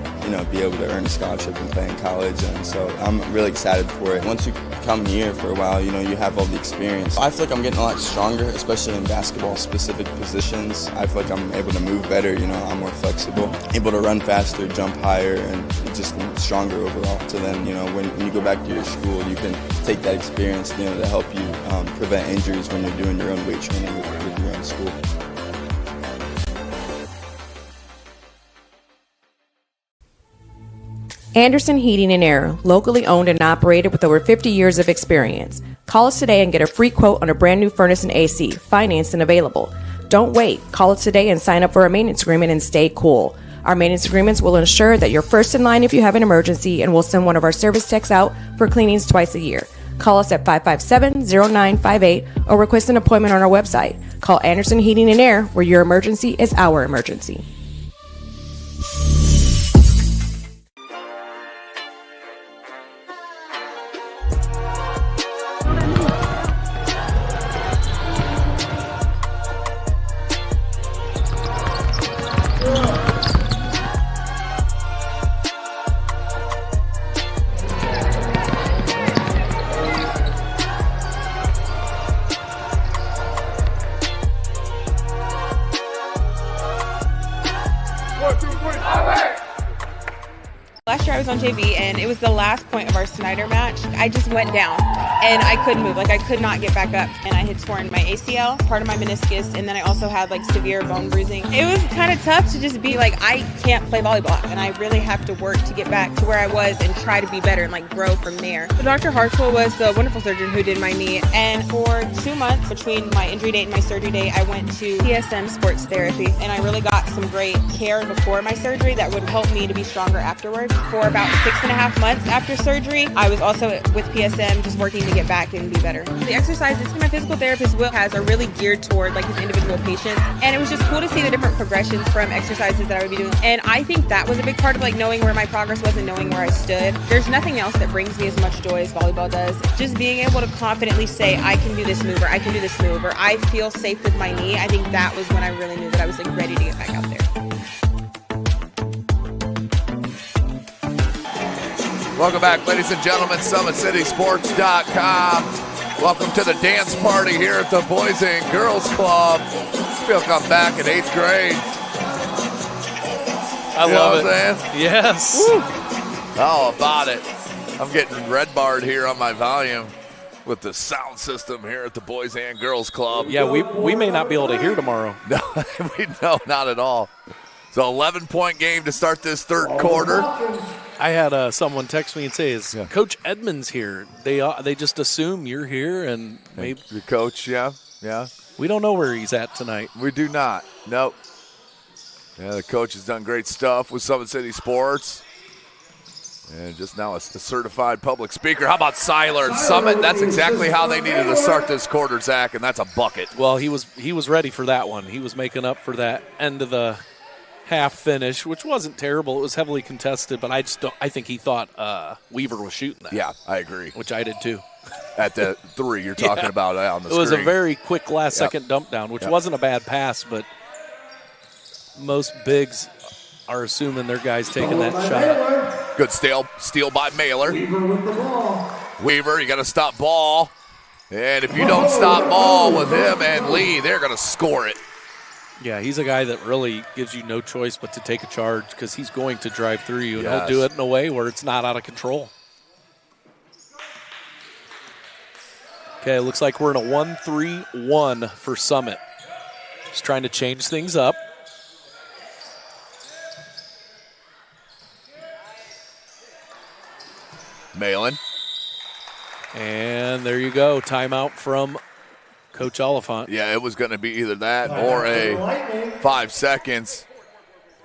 be able to earn a scholarship and play in college. And so I'm really excited for it. Once you come here for a while, you have all the experience. I feel like I'm getting a lot stronger, especially in basketball-specific positions. I feel like I'm able to move better. I'm more flexible, able to run faster, jump higher, and just stronger overall. So then, when you go back to your school, you can take that experience, to help you prevent injuries when you're doing your own weight training with your own school. Anderson Heating and Air, locally owned and operated with over 50 years of experience. Call us today and get a free quote on a brand new furnace and AC, financed and available. Don't wait. Call us today and sign up for a maintenance agreement and stay cool. Our maintenance agreements will ensure that you're first in line if you have an emergency, and we'll send one of our service techs out for cleanings twice a year. Call us at 557-0958 or request an appointment on our website. Call Anderson Heating and Air, where your emergency is our emergency. Last year I was on JV, and it was the last point of our Snyder match. I just went down. and I couldn't move. Like, I could not get back up, and I had torn my ACL, part of my meniscus, and then I also had like severe bone bruising. It was kind of tough to just be like, I can't play volleyball, and I really have to work to get back to where I was and try to be better and like grow from there. But Dr. Hartswell was the wonderful surgeon who did my knee, and for 2 months between my injury date and my surgery date, I went to PSM sports therapy, and I really got some great care before my surgery that would help me to be stronger afterwards. For about 6.5 months after surgery, I was also with PSM just working to get back and be better. The exercises my physical therapist Will has are really geared toward like his individual patients, and it was just cool to see the different progressions from exercises that I would be doing. And I think that was a big part of like knowing where my progress was and knowing where I stood. There's nothing else that brings me as much joy as volleyball does. Just being able to confidently say, I can do this move, or I can do this move, or I feel safe with my knee. I think that was when I really knew that I was like ready to get back out there. Welcome back, ladies and gentlemen, SummitCitySports.com. Welcome to the dance party here at the Boys and Girls Club. I feel like I'm back in 8th grade. I love it. Yes. Woo. How about it? I'm getting red barred here on my volume with the sound system here at the Boys and Girls Club. Yeah, we may not be able to hear tomorrow. No, not at all. So 11-point game to start this third quarter. I had someone text me and say, "Is Coach Edmonds here?" They just assume you're here, and maybe your coach. Yeah. We don't know where he's at tonight. We do not. Nope. Yeah, the coach has done great stuff with Summit City Sports, and just now a certified public speaker. How about Seiler and Summit? That's exactly how they needed to start this quarter, Zach, and that's a bucket. Well, he was ready for that one. He was making up for that end of the half finish, which wasn't terrible. It was heavily contested, but I think he thought Weaver was shooting that. Yeah, I agree. Which I did too. At the 3 you're talking about on the screen. It was a very quick last-second dump down, which wasn't a bad pass, but most bigs are assuming their guy's taking that shot. Good steal by Mailer. Weaver, you got to stop ball. And if you don't stop ball with him and Lee, they're going to score it. Yeah, he's a guy that really gives you no choice but to take a charge because he's going to drive through you, and he'll do it in a way where it's not out of control. Okay, it looks like we're in a 1-3-1 for Summit. Just trying to change things up. Malin. And there you go, timeout from Coach Oliphant. Yeah, it was going to be either that or a 5 seconds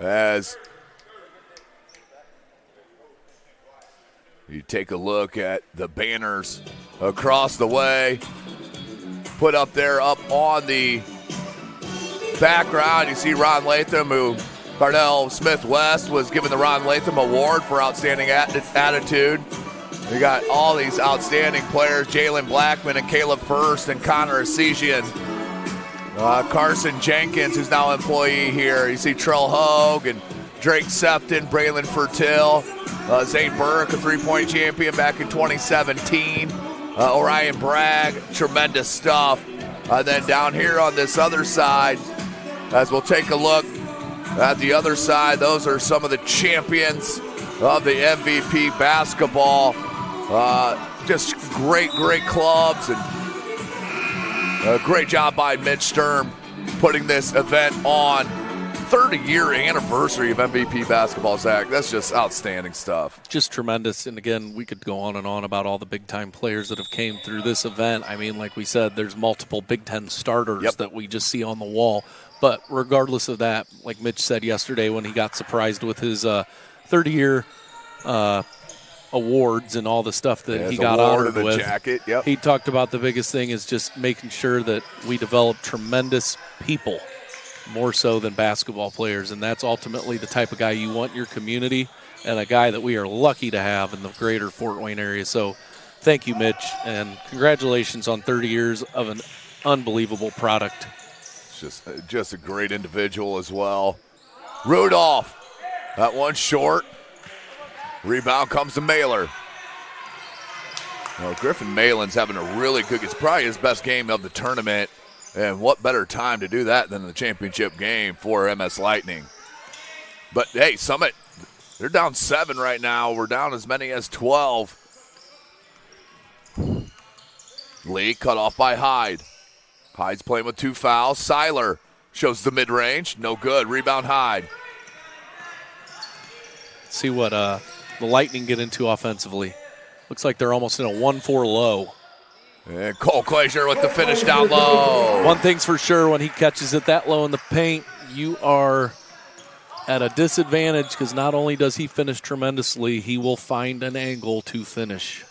as you take a look at the banners across the way. Put up there up on the background, you see Ron Latham, who Cardell Smith-West was given the Ron Latham Award for outstanding attitude. We got all these outstanding players, Jalen Blackman and Caleb First and Connor Essesian. Carson Jenkins, who's now an employee here. You see Trell Hogue and Drake Septon, Braylon Fertil, Zane Burke, a three-point champion back in 2017. Orion Bragg, tremendous stuff. Then down here on this other side, as we'll take a look at the other side, those are some of the champions of the MVP basketball. Just great clubs, and a great job by Mitch Sturm putting this event on. 30-year anniversary of MVP basketball, Zach. That's just outstanding stuff. Just tremendous. And again, we could go on and on about all the big-time players that have came through this event. I mean, like we said, there's multiple Big Ten starters that we just see on the wall. But regardless of that, like Mitch said yesterday when he got surprised with his 30-year awards and all the stuff that he got honored with. Jacket. He talked about the biggest thing is just making sure that we develop tremendous people, more so than basketball players, and that's ultimately the type of guy you want in your community and a guy that we are lucky to have in the greater Fort Wayne area. So thank you, Mitch, and congratulations on 30 years of an unbelievable product. Just a great individual as well. Rudolph, that one short. Rebound comes to Mailer. Well, Griffin Malin's having a really good, it's probably his best game of the tournament. And what better time to do that than the championship game for MS Lightning. But, hey, Summit, they're down 7 right now. We're down as many as 12. Lee cut off by Hyde. Hyde's playing with 2 fouls. Seiler shows the mid-range. No good. Rebound Hyde. See what the Lightning get into offensively. Looks like they're almost in a 1-4 low. And Cole Glazier with the finish down low. One thing's for sure, when he catches it that low in the paint, you are at a disadvantage because not only does he finish tremendously, he will find an angle to finish.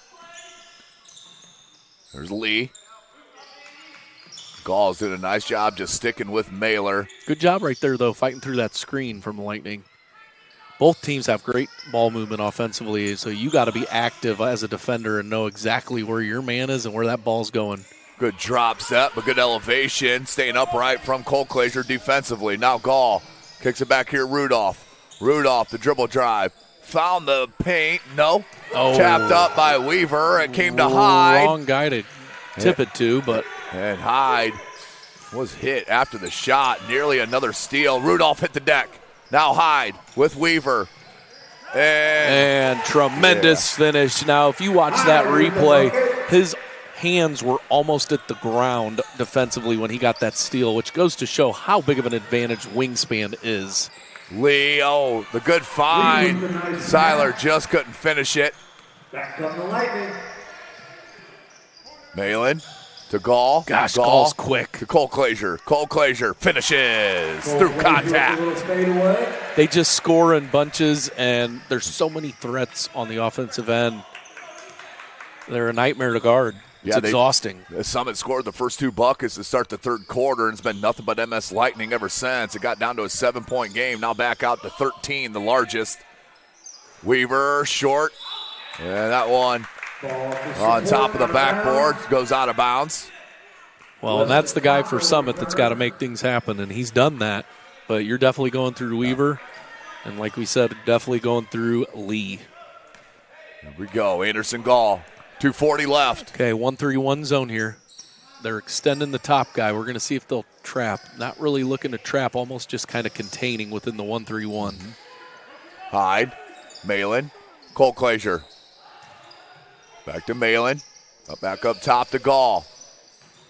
There's Lee. Gall's doing a nice job just sticking with Mailer. Good job right there, though, fighting through that screen from the Lightning. Both teams have great ball movement offensively, so you got to be active as a defender and know exactly where your man is and where that ball's going. Good drop step, but good elevation, staying upright from Cole Glazier defensively. Now Gall kicks it back here, Rudolph. Rudolph, the dribble drive. Found the paint. No. Oh. Tapped up by Weaver. It came to Hyde. Wrong guy to tip it to, but. And Hyde was hit after the shot. Nearly another steal. Rudolph hit the deck. Now Hyde with Weaver. And tremendous finish. Now, if you watch that replay, his hands were almost at the ground defensively when he got that steal, which goes to show how big of an advantage wingspan is. Lee, the good find. Seiler just couldn't finish it. Back up the Lightning. Malin to Gall. Gosh, Gall's quick. To Cole Glazier. Cole Glazier finishes through contact. They just score in bunches, and there's so many threats on the offensive end. They're a nightmare to guard. It's exhausting. Summit scored the first 2 buckets to start the third quarter, and it's been nothing but MS Lightning ever since. It got down to a 7-point game. Now back out to 13, the largest. Weaver short. And that one on top of the backboard goes out of bounds. Well, and that's the guy for Summit that's got to make things happen, and he's done that. But you're definitely going through Weaver, and like we said, definitely going through Lee. Here we go. Anderson Gall. 2:40 left. Okay, 1-3-1 zone here. They're extending the top guy. We're going to see if they'll trap. Not really looking to trap, almost just kind of containing within the 1-3-1. Hyde, Malin, Cole Glazier. Back to Malin. Back up top to Gall.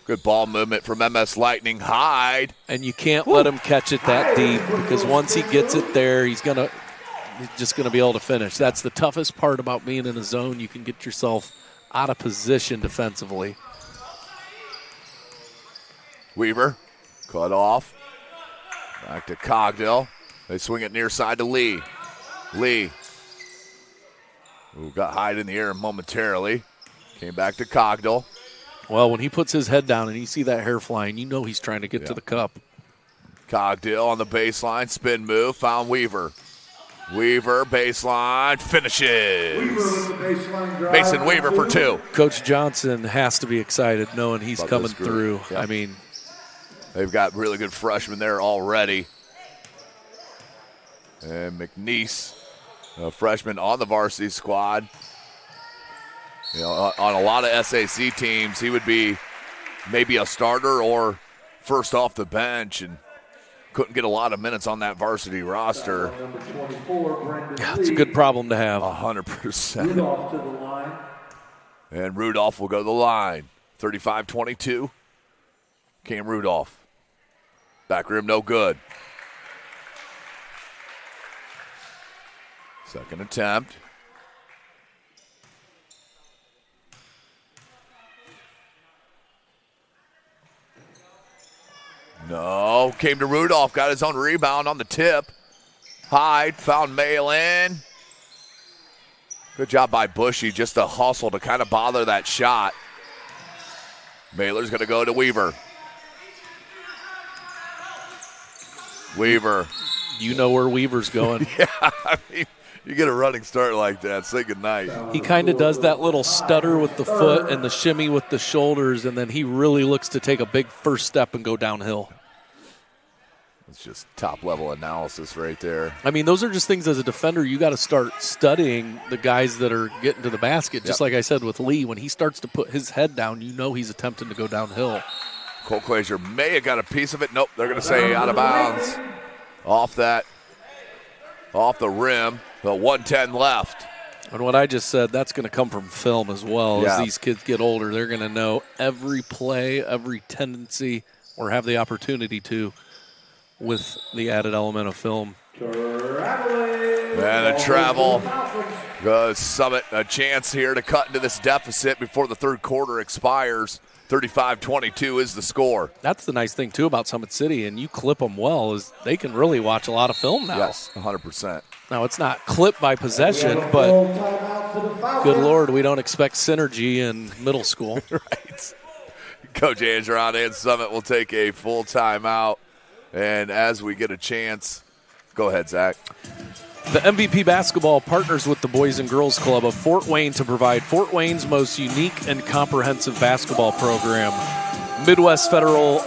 Good ball movement from MS Lightning. Hyde. And you can't let him catch it that deep, because once he gets it there, he's just going to be able to finish. That's the toughest part about being in a zone. You can get yourself out of position defensively. Weaver, cut off. Back to Cogdill. They swing it near side to Lee. Lee. Got Hyde in the air momentarily. Came back to Cogdill. Well, when he puts his head down and you see that hair flying, you know he's trying to get to the cup. Cogdill on the baseline, spin move, found Weaver. Weaver, baseline, finishes. Mason Weaver for 2. Coach Johnson has to be excited knowing he's coming through. Yep. I mean, they've got really good freshmen there already. And McNeese, a freshman on the varsity squad. You know, on a lot of SAC teams, he would be maybe a starter or first off the bench, and couldn't get a lot of minutes on that varsity roster. Yeah, it's a good problem to have. 100%. And Rudolph will go to the line. 35-22. Cam Rudolph. Back rim, no good. Second attempt. No, came to Rudolph, got his own rebound on the tip. Hyde found Malin. Good job by Bushy, just a hustle to kind of bother that shot. Mailer's going to go to Weaver. Weaver. You know where Weaver's going. Yeah, I mean, you get a running start like that, say goodnight. He kind of does that little stutter with the foot and the shimmy with the shoulders, and then he really looks to take a big first step and go downhill. It's just top-level analysis right there. I mean, those are just things as a defender you got to start studying the guys that are getting to the basket. Just like I said with Lee, when he starts to put his head down, you know he's attempting to go downhill. Cole Glazier may have got a piece of it. Nope, they're going to say out of bounds. Off the rim, but 1:10 left. And what I just said, that's going to come from film as well. Yeah. As these kids get older, they're going to know every play, every tendency, or have the opportunity to with the added element of film. And a travel. Summit a chance here to cut into this deficit before the third quarter expires. 35-22 is the score. That's the nice thing, too, about Summit City, and you clip them well, is they can really watch a lot of film now. Yes, 100%. Now, it's not clip by possession, but good Lord, we don't expect synergy in middle school. Right. Coach Angeron and Summit will take a full timeout. And as we get a chance, go ahead, Zach. The MVP Basketball partners with the Boys and Girls Club of Fort Wayne to provide Fort Wayne's most unique and comprehensive basketball program. Midwest Federal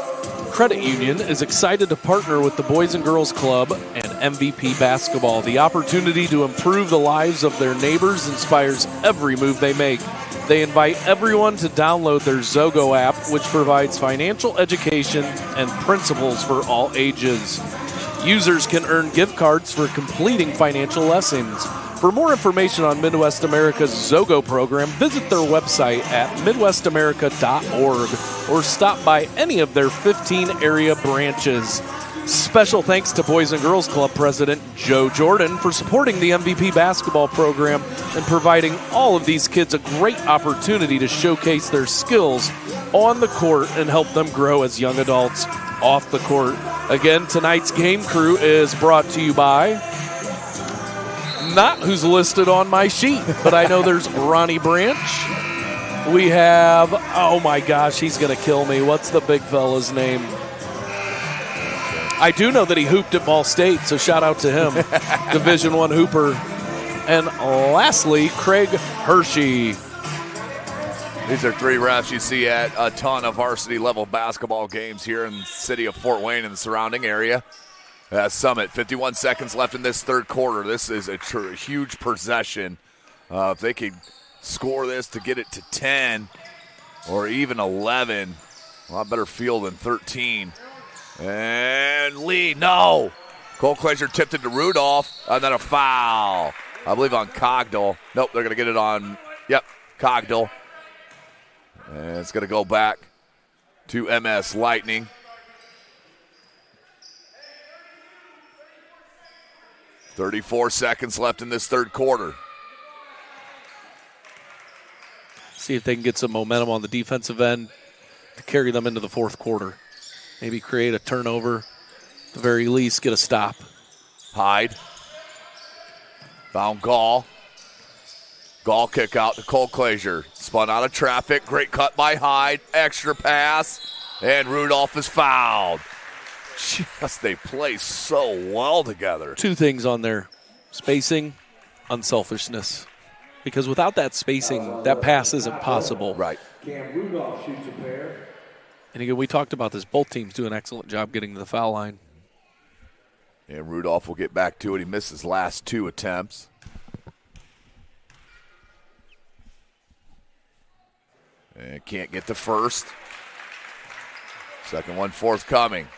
Credit Union is excited to partner with the Boys and Girls Club and MVP Basketball. The opportunity to improve the lives of their neighbors inspires every move they make. They invite everyone to download their Zogo app, which provides financial education and principles for all ages. Users can earn gift cards for completing financial lessons. For more information on Midwest America's Zogo program, visit their website at midwestamerica.org or stop by any of their 15 area branches. Special thanks to Boys and Girls Club President Joe Jordan for supporting the MVP basketball program and providing all of these kids a great opportunity to showcase their skills on the court and help them grow as young adults off the court. Again, tonight's game crew is brought to you by, not who's listed on my sheet, but I know there's Ronnie Branch. We have, oh my gosh, he's going to kill me. What's the big fella's name? I do know that he hooped at Ball State, so shout out to him. Division I hooper. And lastly, Craig Hershey. These are three refs you see at a ton of varsity-level basketball games here in the city of Fort Wayne and the surrounding area. Summit, 51 seconds left in this third quarter. This is a huge possession. If they could score this to get it to 10 or even 11, a lot better field than 13. And Lee, no. Cole Glazier tipped it to Rudolph, and then a foul. I believe on Cogdell. Nope, they're going to get it on, Cogdell. And it's going to go back to MS Lightning. .34 seconds left in this third quarter. See if they can get some momentum on the defensive end to carry them into the fourth quarter. Maybe create a turnover. At the very least, get a stop. Hyde. Found Gall. Gall kick out to Cole Glazier. Spun out of traffic. Great cut by Hyde. Extra pass. And Rudolph is fouled. Just they play so well together. Two things on there. Spacing, unselfishness. Because without that spacing, that pass isn't possible. Right. Cam Rudolph shoots a pair. And again, we talked about this. Both teams do an excellent job getting to the foul line. And Rudolph will get back to it. He missed his last two attempts. And can't get the first. Second one forthcoming.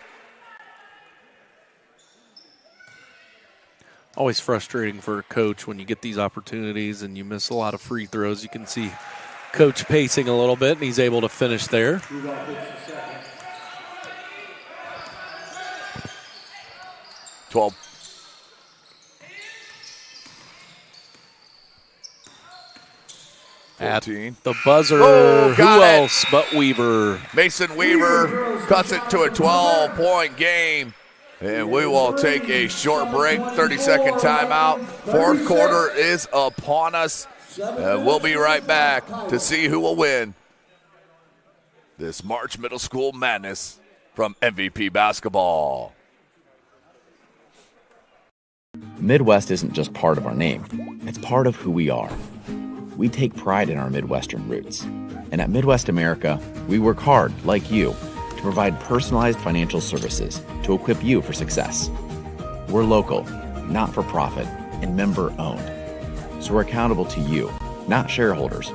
Always frustrating for a coach when you get these opportunities and you miss a lot of free throws. You can see Coach pacing a little bit, and he's able to finish there. 12. At 14. the buzzer, Oh, who else but Weaver? Mason Weaver cuts it to a 12-point game. And we will take a short break, 30-second timeout. Fourth quarter is upon us. We'll be right back to see who will win this March Middle School Madness from MVP Basketball. Midwest isn't just part of our name, it's part of who we are. We take pride in our Midwestern roots. And at Midwest America, we work hard, like you, to provide personalized financial services to equip you for success. We're local, not for profit, and member owned. So we're accountable to you, not shareholders,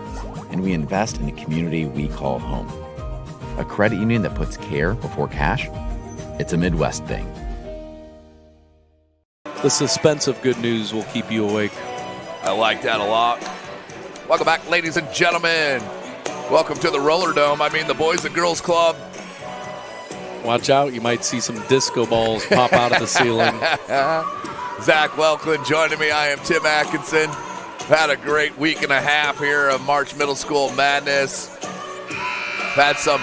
and we invest in the community we call home. A credit union that puts care before cash? It's a Midwest thing. The suspense of good news will keep you awake. I like that a lot. Welcome back, ladies and gentlemen. Welcome to the Roller Dome. The Boys and Girls Club. Watch out. You might see some disco balls pop out of the ceiling. Zach Welkland joining me. I am Tim Atkinson. Had a great week and a half here of March Middle School Madness. Had some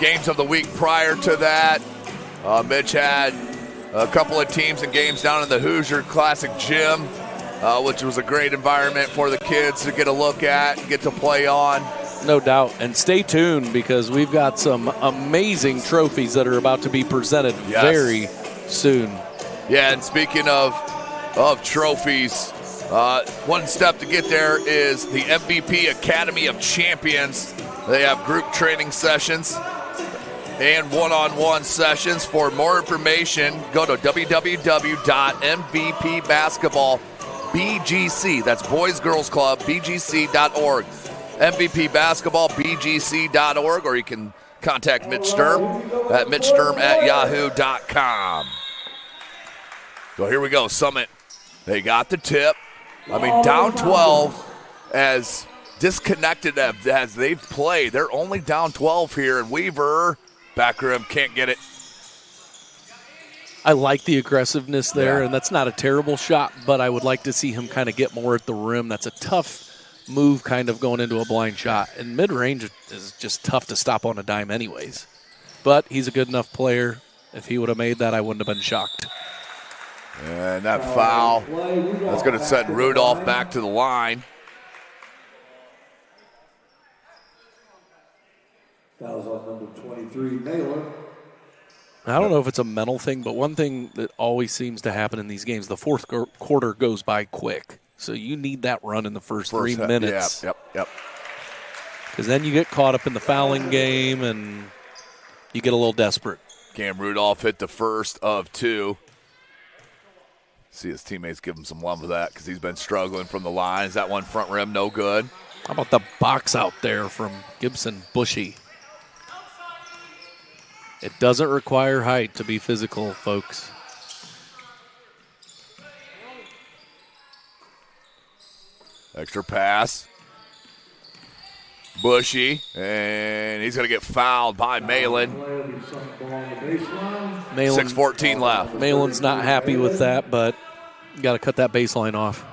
games of the week prior to that. Mitch had a couple of teams and games down in the Hoosier Classic Gym, which was a great environment for the kids to get a look at and get to play on. No doubt. And stay tuned because we've got some amazing trophies that are about to be presented very soon. Yeah, and speaking of trophies, one step to get there is the MVP Academy of Champions. They have group training sessions and one-on-one sessions. For more information, go to www.mvpbasketballbgc, that's Boys Girls Club, bgc.org, mvpbasketballbgc.org, or you can contact Mitch Sturm at mitchsturm@yahoo.com. So here we go, Summit. They got the tip. Down 12, as disconnected as they've played. They're only down 12 here, and Weaver, back rim, can't get it. I like the aggressiveness there, and that's not a terrible shot, but I would like to see him kind of get more at the rim. That's a tough move kind of going into a blind shot. And mid-range is just tough to stop on a dime anyways. But he's a good enough player. If he would have made that, I wouldn't have been shocked. And that foul, that's going to send Rudolph back to the line. Fouls on number 23, Naylor. I don't know if it's a mental thing, but one thing that always seems to happen in these games, the fourth quarter goes by quick. So you need that run in the first 3 minutes. Yep. Because then you get caught up in the fouling game and you get a little desperate. Cam Rudolph hit the first of two. See his teammates give him some love of that because he's been struggling from the line. Is that one front rim no good? How about the box out there from Gibson Bushy? It doesn't require height to be physical, folks. Extra pass. Bushy, and he's going to get fouled by Malin. 6:14 left. Malin's not happy with that, but got to cut that baseline off.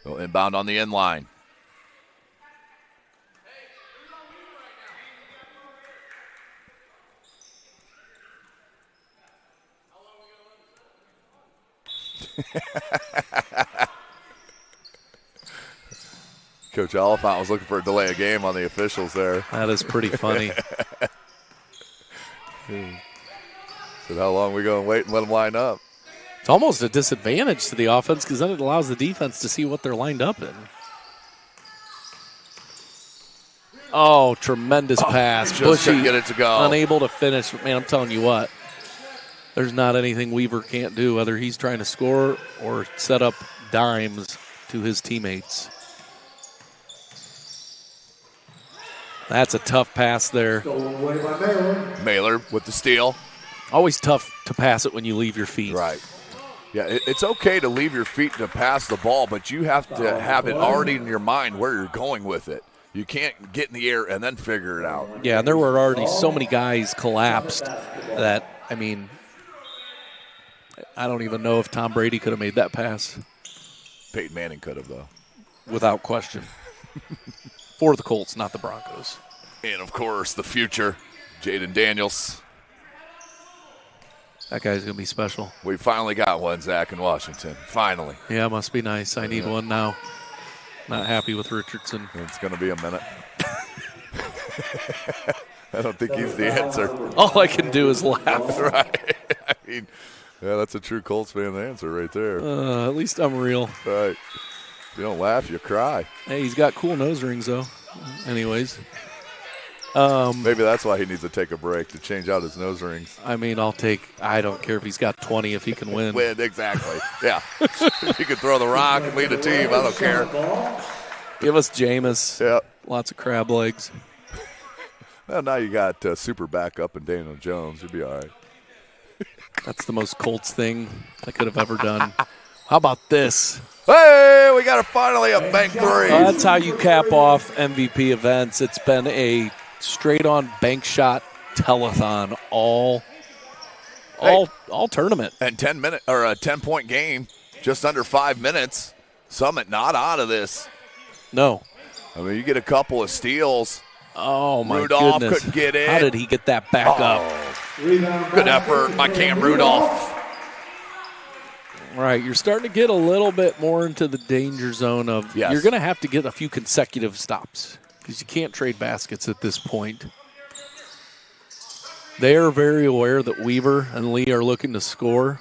So inbound on the end line. Coach Oliphant was looking for a delay of game on the officials there. That is pretty funny. Said, how long are we going to wait and let them line up? It's almost a disadvantage to the offense because then it allows the defense to see what they're lined up in. Oh, tremendous pass. Just couldn't get it to go. Unable to finish. Man, I'm telling you what. There's not anything Weaver can't do, whether he's trying to score or set up dimes to his teammates. That's a tough pass there. Mailer with the steal. Always tough to pass it when you leave your feet. Right. Yeah, it's okay to leave your feet to pass the ball, but you have to have it already in your mind where you're going with it. You can't get in the air and then figure it out. Yeah, and there were already so many guys collapsed that, I mean, I don't even know if Tom Brady could have made that pass. Peyton Manning could have, though. Without question. For the Colts, not the Broncos. And, of course, the future, Jaden Daniels. That guy's going to be special. We finally got one, Zach, in Washington. Finally. Yeah, must be nice. I need one now. Not happy with Richardson. It's going to be a minute. I don't think he's the answer. All I can do is laugh. Right. I mean, yeah, that's a true Colts fan answer right there. At least I'm real. Right. If you don't laugh, you cry. Hey, he's got cool nose rings, though. Anyways. Maybe that's why he needs to take a break, to change out his nose rings. I mean, I don't care if he's got 20 if he can win. Exactly. Yeah. If he can throw the rock and lead a team, I don't care. Give us Jameis. Yeah. Lots of crab legs. Well, now you got super backup and Daniel Jones. You'll be all right. That's the most Colts thing I could have ever done. How about this? Hey, we got finally a bank three. That's how you cap off MVP events. It's been a straight-on bank shot telethon all tournament. And 10-minute or a 10-point game, just under 5 minutes. Summit not out of this. No. I mean, you get a couple of steals. Oh, my Rudolph goodness. couldn't get it. How did he get that back up? Good effort by Cam Rudolph. Right, you're starting to get a little bit more into the danger zone of you're going to have to get a few consecutive stops because you can't trade baskets at this point. They are very aware that Weaver and Lee are looking to score.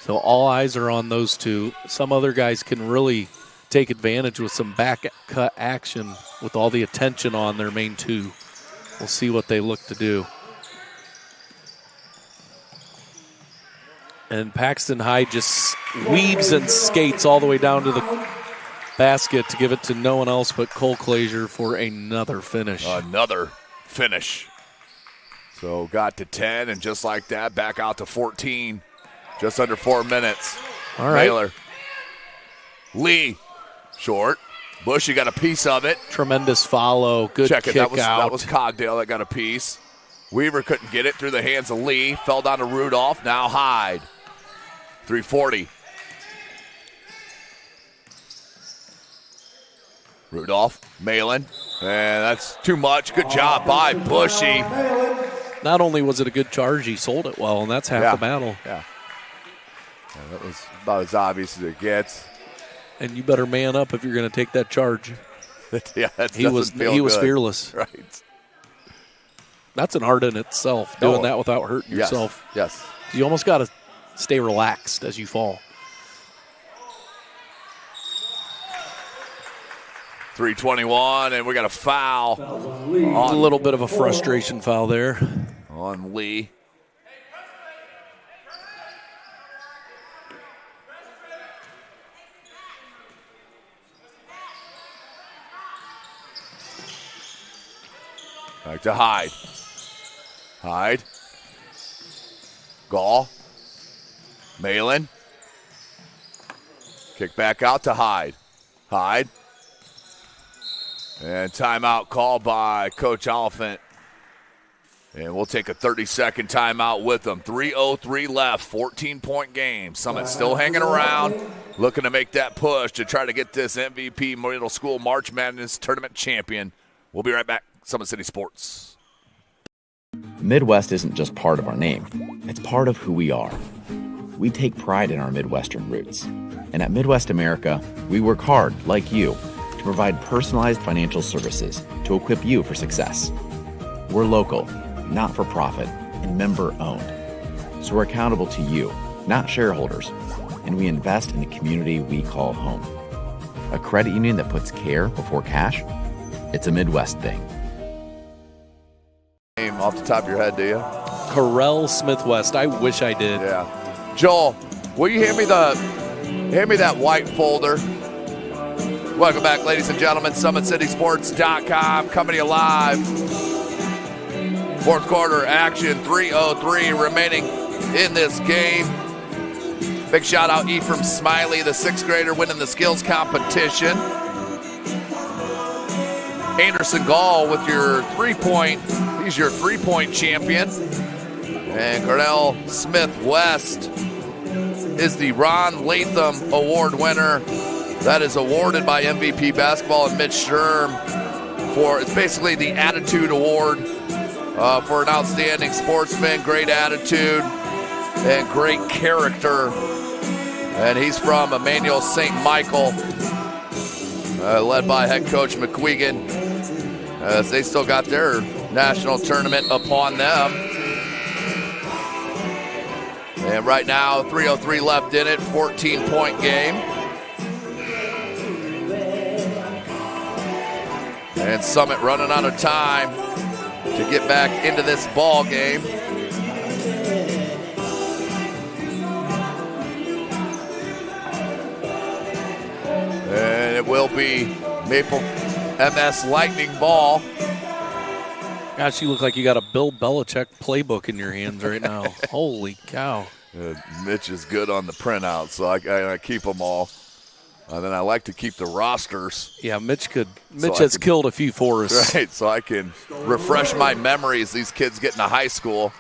So all eyes are on those two. Some other guys can really take advantage with some back cut action with all the attention on their main two. We'll see what they look to do. And Paxton High just weaves and skates all the way down to the basket to give it to no one else but Cole Clazier for another finish. Another finish. So got to 10, and just like that, back out to 14. Just under 4 minutes. All right. Baylor. Lee, short. Bush, you got a piece of it. Tremendous follow. Good Check it. kick That out. was Cogdale that got a piece. Weaver couldn't get it through the hands of Lee. Fell down to Rudolph. Now Hyde. 3:40. Rudolph, Malin. And that's too much. Good job by Bushy. Not only was it a good charge, he sold it well, and that's half the battle. Yeah, that was about as obvious as it gets. And you better man up if you're going to take that charge. Yeah, he was fearless. Right. That's an art in itself, doing that without hurting yourself. Yes. You almost got to stay relaxed as you fall. 3:21, and we got a foul. A little bit of a frustration foul there. On Lee. Back to Hyde. Hyde. Gall. Malin. Kick back out to Hyde. Hyde. And timeout called by Coach Oliphant. And we'll take a 30-second timeout with them. 3:03 left, 14-point game. Summit still hanging around, looking to make that push to try to get this MVP Middle School March Madness Tournament champion. We'll be right back. Summit City Sports. Midwest isn't just part of our name. It's part of who we are. We take pride in our Midwestern roots. And at Midwest America, we work hard, like you, to provide personalized financial services to equip you for success. We're local, not for profit, and member owned. So we're accountable to you, not shareholders, and we invest in the community we call home. A credit union that puts care before cash? It's a Midwest thing. Name off the top of your head, do you? Correll Smith West. I wish I did. Yeah. Joel, will you hand me that white folder? Welcome back, ladies and gentlemen. SummitCitySports.com coming to you live. Fourth quarter action, 3:03 remaining in this game. Big shout out Ephraim Smiley, the sixth grader winning the skills competition. Anderson Gall with your three-point. He's your three-point champion. And Cornell Smith West is the Ron Latham Award winner. That is awarded by MVP Basketball and Mitch Sturm for, it's basically the Attitude Award for an outstanding sportsman, great attitude, and great character. And he's from Emmanuel St. Michael, led by head coach McQuegan, as they still got their national tournament upon them. And right now, 3:03 left in it, 14-point game. And Summit running out of time to get back into this ball game. And it will be Maple MS Lightning ball. Gosh, you look like you got a Bill Belichick playbook in your hands right now. Holy cow. Mitch is good on the printout, so I keep them all. And then I like to keep the rosters. Yeah, Mitch has killed a few for us. Right, so I can refresh my memory as these kids get into high school.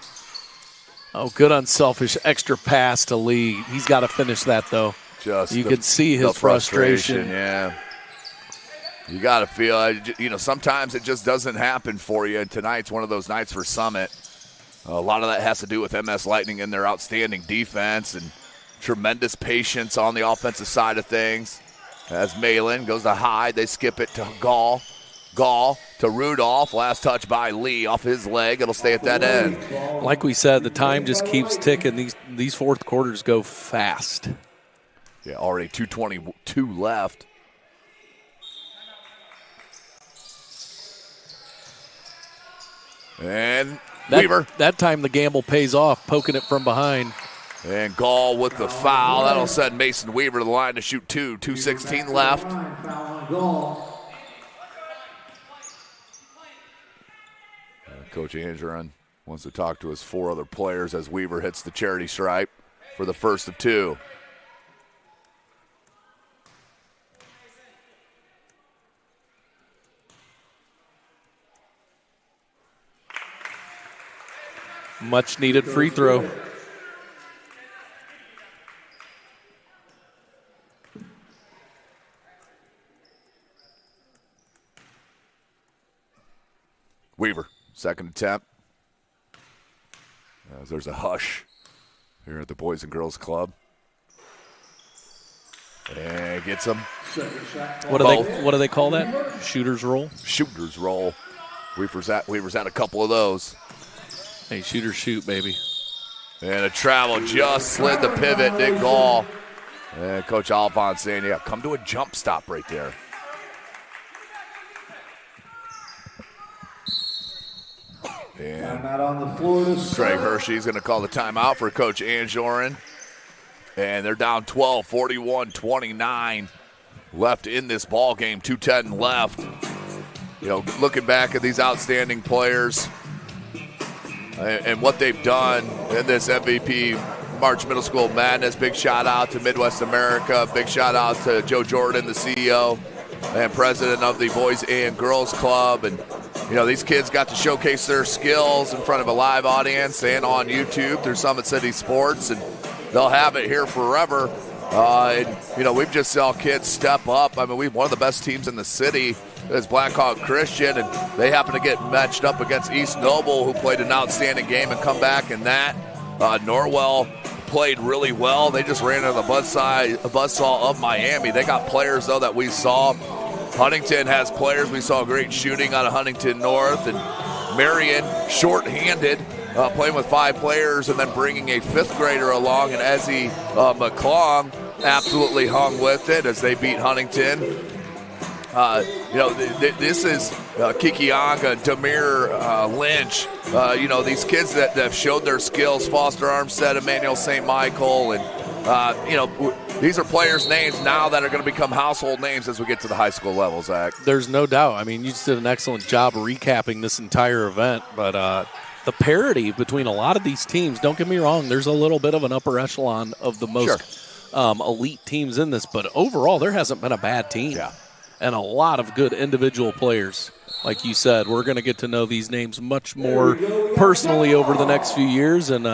Oh, good unselfish extra pass to Lee. He's got to finish that, though. You could see his frustration. Yeah. You got to feel, sometimes it just doesn't happen for you. And tonight's one of those nights for Summit. A lot of that has to do with MS Lightning and their outstanding defense and tremendous patience on the offensive side of things. As Malin goes to Hyde, they skip it to Gall. Gall to Rudolph. Last touch by Lee off his leg. It'll stay at that end. Like we said, the time just keeps ticking. These fourth quarters go fast. Yeah, already 2:22 left. And Weaver. That time the gamble pays off, poking it from behind. And Gall with the foul. That'll send Mason Weaver to the line to shoot 2:16 left. Coach Angeron wants to talk to his 4 other players as Weaver hits the charity stripe for the first of 2. Much needed free throw. Weaver, second attempt. As there's a hush here at the Boys and Girls Club. And gets them. What do they call that? Shooter's roll? Shooter's roll. Weaver's at a couple of those. Hey, shoot or shoot, baby. And a travel just slid the pivot, Nick Gall. And Coach Alphonse saying, yeah, come to a jump stop right there. And timeout on the floor. Craig Hershey's going to call the timeout for Coach Anjorin. And they're down 12, 41-29 left in this ball game. 2:10 left. Looking back at these outstanding players and what they've done in this MVP March Middle School Madness. Big shout out to Midwest America. Big shout out to Joe Jordan, the CEO and president of the Boys and Girls Club. And, these kids got to showcase their skills in front of a live audience and on YouTube through Summit City Sports. And they'll have it here forever. We've just saw kids step up. I mean, we've one of the best teams in the city is Blackhawk Christian, and they happen to get matched up against East Noble, who played an outstanding game and come back in that. Norwell played really well. They just ran into the buzzsaw of Miami. They got players, though, that we saw. Huntington has players. We saw great shooting out of Huntington North, and Marion short-handed, playing with 5 players and then bringing a 5th grader along, and Ezzie McClung absolutely hung with it as they beat Huntington. This is Kikianga, Demir Lynch, these kids that have showed their skills, Foster Armstead, Emmanuel St. Michael, and, these are players' names now that are going to become household names as we get to the high school level, Zach. There's no doubt. I mean, you just did an excellent job recapping this entire event, but the parity between a lot of these teams, don't get me wrong, there's a little bit of an upper echelon of the most elite teams in this, but overall there hasn't been a bad team. Yeah. And a lot of good individual players. Like you said, we're going to get to know these names much more personally over the next few years. And,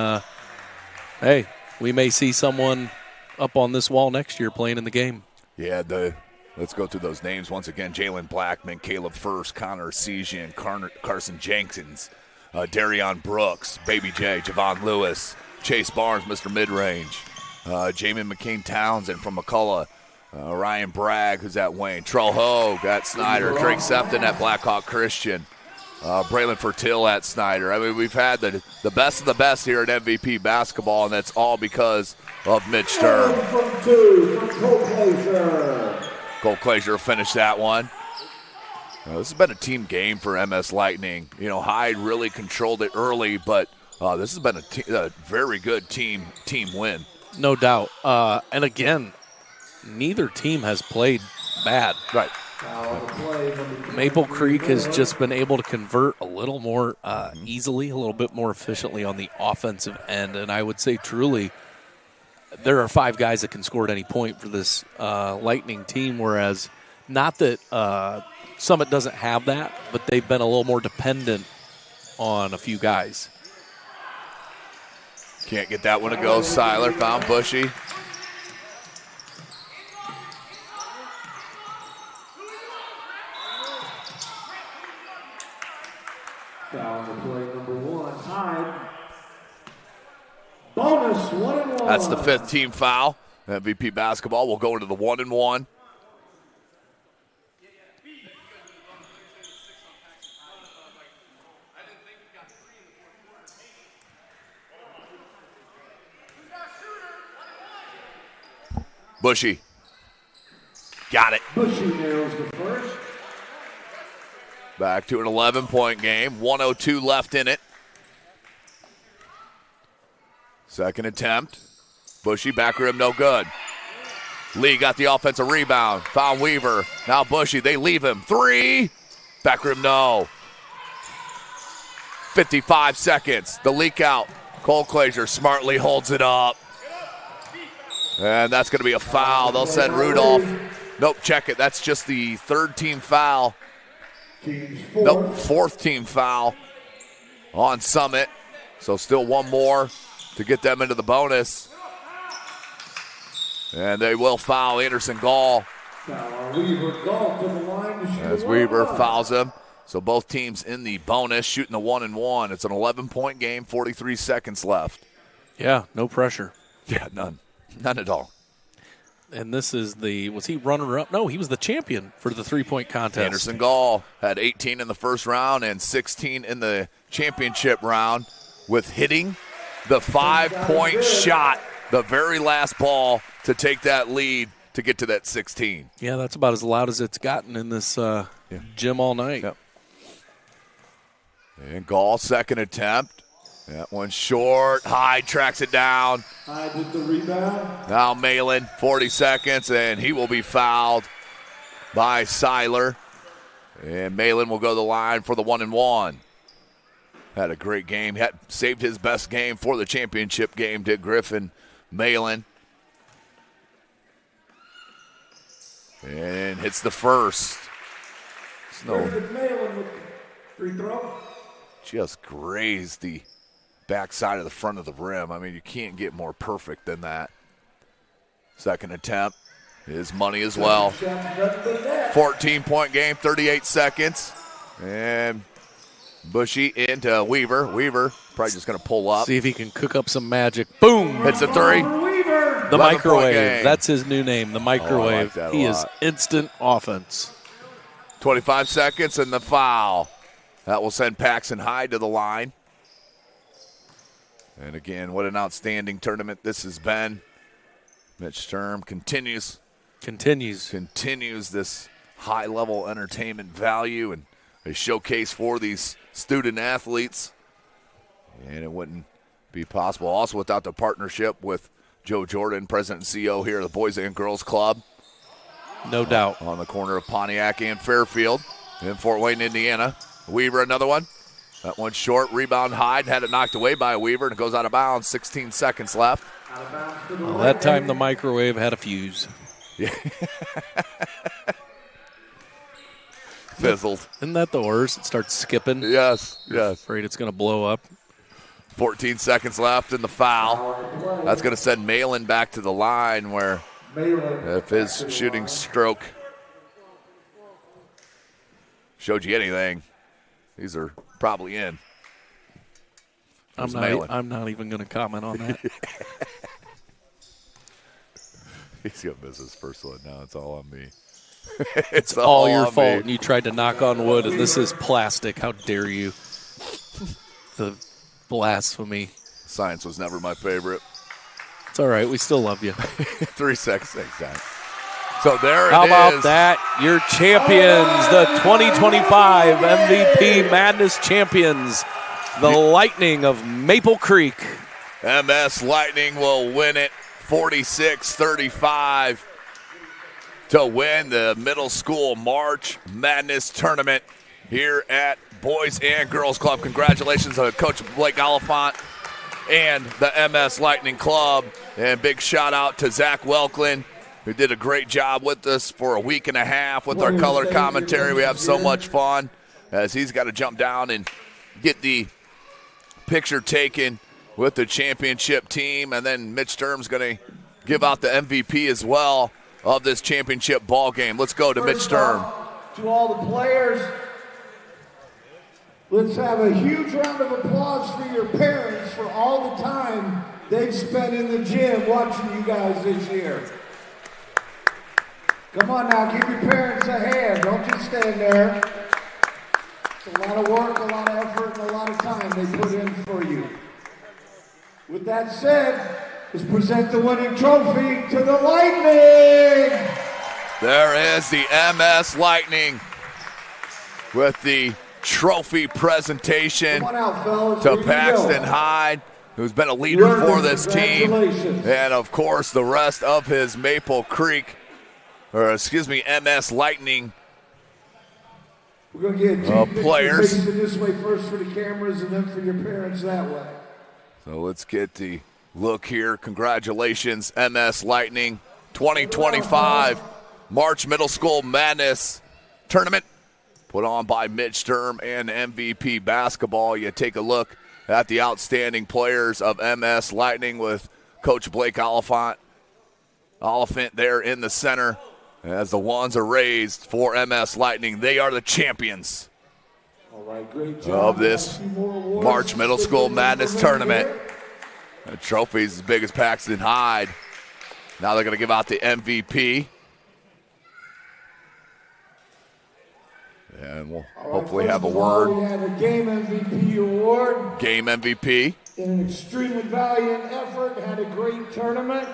hey, we may see someone up on this wall next year playing in the game. Yeah, let's go through those names once again. Jalen Blackman, Caleb First, Connor Sejian, Carson Jenkins, Darion Brooks, Baby J, Javon Lewis, Chase Barnes, Mr. Midrange, Jamin McCain-Townsend from McCullough, Ryan Bragg, who's at Wayne, Trull Hogue at Snyder, Drake Sefton at Blackhawk Christian, Braylon Fertil at Snyder. I mean, we've had the best of the best here at MVP basketball, and that's all because of Mitch Sturm. Cole Glazier finished that one. This has been a team game for MS Lightning. Hyde really controlled it early, but this has been a very good team win. No doubt. And again, neither team has played bad. Right. Maple Creek has just been able to convert a little more easily, a little bit more efficiently on the offensive end. And I would say truly there are 5 guys that can score at any point for this Lightning team, whereas not that Summit doesn't have that, but they've been a little more dependent on a few guys. Can't get that one to go. Seiler found Bushy. Foul to play number 1, Hyde. Bonus 1-1. That's the 5th team foul. MVP basketball will go into the 1-1. Bushy. Got it. Bushy nails the first. Back to an 11-point game. 1:02 left in it. Second attempt. Bushy, back rim, no good. Lee got the offensive rebound. Found Weaver. Now Bushy, they leave him. 3. Back rim, no. 55 seconds. The leak out. Cole Glazier smartly holds it up. And that's going to be a foul. They'll send Rudolph. Nope, check it. That's just the 3rd team foul. Nope, 4th team foul on Summit. So still one more to get them into the bonus. And they will foul Anderson Gall. As Weaver fouls him. So both teams in the bonus, shooting the 1-1. It's an 11-point game, 43 seconds left. Yeah, no pressure. Yeah, none. None at all. And this is was he runner-up? No, he was the champion for the 3-point contest. Anderson Gall had 18 in the first round and 16 in the championship round with hitting the 5-point shot, the very last ball to take that lead to get to that 16. Yeah, that's about as loud as it's gotten in this gym all night. Yep. And Gall, second attempt. That one short. Hyde tracks it down. Hyde with the rebound. Now Malin, 40 seconds, and he will be fouled by Seiler. And Malin will go to the line for the 1-1. Had a great game. Had saved his best game for the championship game, did Griffin. Malin. And hits the first. Griffin Malin with free throw. Just grazed the backside of the front of the rim. I mean, you can't get more perfect than that. Second attempt is money as well. 14-point game, 38 seconds. And Bushy into Weaver. Weaver probably just going to pull up. See if he can cook up some magic. Boom! Hits the 3. The microwave. That's his new name, the microwave. Oh, he is instant offense. 25 seconds and the foul. That will send Paxton Hyde to the line. And again, what an outstanding tournament this has been. Mitch Sturm continues this high-level entertainment value and a showcase for these student athletes. And it wouldn't be possible also without the partnership with Joe Jordan, President and CEO here at the Boys and Girls Club. No doubt. On the corner of Pontiac and Fairfield in Fort Wayne, Indiana. Weaver, another one. That one short. Rebound Hyde. Had it knocked away by Weaver, and it goes out of bounds. 16 seconds left. Well, that time the microwave had a fuse. Yeah. Fizzled. Isn't that the worst? It starts skipping. Yes. Afraid it's going to blow up. 14 seconds left in the foul. That's going to send Malin back to the line where if his shooting stroke showed you anything, these are probably in. I'm not even going to comment on that. He's going to miss his first one now. It's all on me. It's all your fault. And you tried to knock on wood, and this is plastic. How dare you? The blasphemy. Science was never my favorite. It's all right. We still love you. 3 seconds. Exactly. So there it is. How about that? Your champions, the 2025 MVP Madness champions, the Lightning of Maple Creek. MS Lightning will win it 46-35 to win the middle school March Madness tournament here at Boys and Girls Club. Congratulations to Coach Blake Oliphant and the MS Lightning Club. And big shout out to Zach Welklin, who did a great job with us for a week and a half with our color commentary. We have so much fun as he's got to jump down and get the picture taken with the championship team. And then Mitch Sturm's going to give out the MVP as well of this championship ball game. Let's go to Mitch Sturm. To all the players, let's have a huge round of applause for your parents for all the time they've spent in the gym watching you guys this year. Come on now, give your parents a hand. Don't just stand there. It's a lot of work, a lot of effort, and a lot of time they put in for you. With that said, let's present the winning trophy to the Lightning. There is the MS Lightning with the trophy presentation to Paxton Hyde, who's been a leader for this team, and of course the rest of his Maple Creek, MS Lightning We're going to get players. This way first for the cameras and then for your parents that way. So let's get the look here. Congratulations, MS Lightning 2025 March Middle School Madness Tournament put on by Mitch Sturm and MVP Basketball. You take a look at the outstanding players of MS Lightning with Coach Blake Oliphant there in the center. As the wands are raised for MS Lightning, they are the champions of this March Middle School Madness Tournament. The trophy's as big as Paxton Hyde. Now they're going to give out the MVP. And we'll hopefully have a word. We have a game MVP award. Game MVP. In an extremely valiant effort, had a great tournament.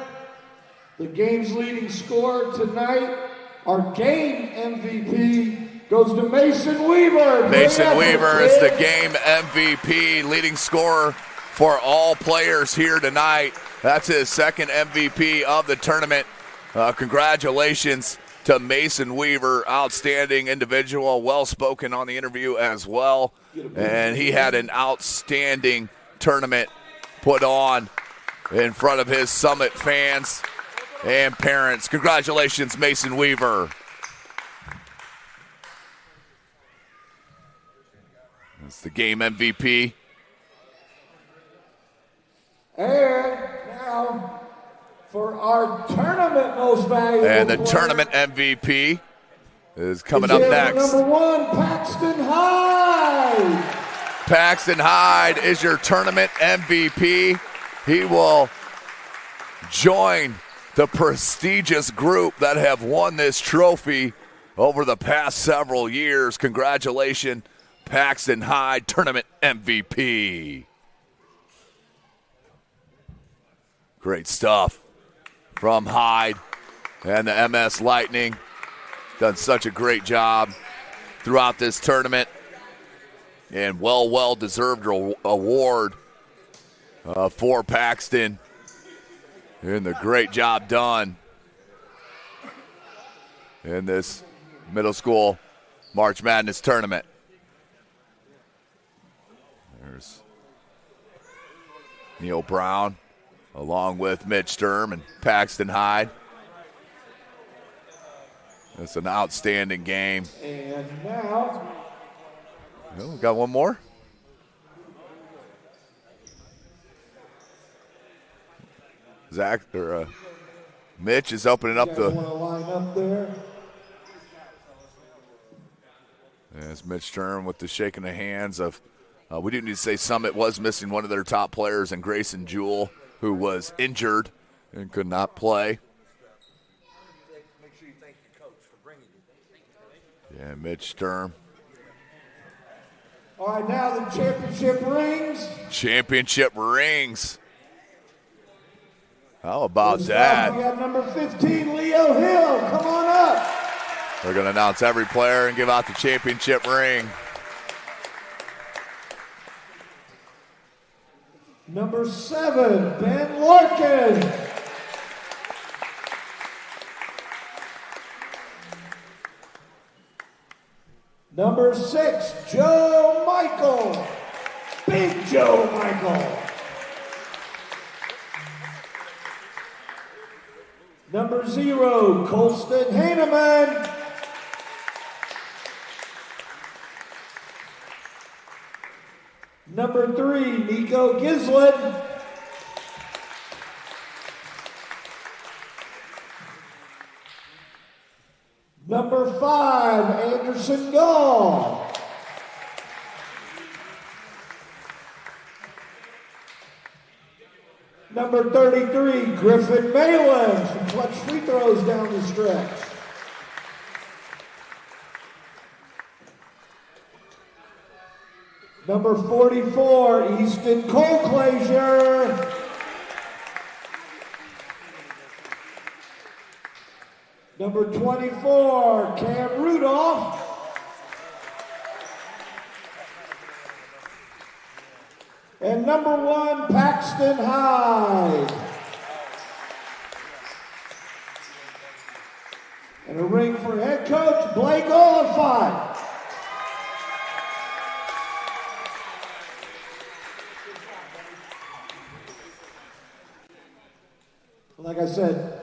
The game's leading scorer tonight, our game MVP, goes to Mason Weaver. Mason Weaver is the game MVP, leading scorer for all players here tonight. That's his second MVP of the tournament. Congratulations to Mason Weaver, outstanding individual, well-spoken on the interview as well. And he had an outstanding tournament put on in front of his Summit fans and parents. Congratulations, Mason Weaver. That's the game MVP. And now for our tournament most valuable And the player, tournament MVP is coming up next. Number 1, Paxton Hyde. Paxton Hyde is your tournament MVP. He will join the prestigious group that have won this trophy over the past several years. Congratulations, Paxton Hyde, tournament MVP. Great stuff from Hyde and the MS Lightning. Done such a great job throughout this tournament. And well-deserved award for Paxton. And the great job done in this middle school March Madness tournament. There's Neil Brown along with Mitch Sturm and Paxton Hyde. It's an outstanding game. And now, oh, we got one more. Zach or Mitch is opening up the. Line up there. As Mitch Sturm with the shaking of hands of. We do need to say Summit was missing one of their top players in Grayson Jewell, who was injured and could not play. Yeah, Mitch Sturm. All right, now the championship rings. Championship rings. How about that? We have number 15, Leo Hill. Come on up. We're going to announce every player and give out the championship ring. Number 7, Ben Larkin. Number 6, Joe Michael. Big Joe Michael. Number 0, Colston Heineman. Number 3, Nico Gislin. Number 5, Anderson Gall. Number 33, Griffin Malin, some clutch free throws down the stretch. Number 44, Easton Colclazier. Number 24, Cam Rudolph. And number 1, Paxton Hyde. And a ring for head coach Blake Oliphant. Like I said,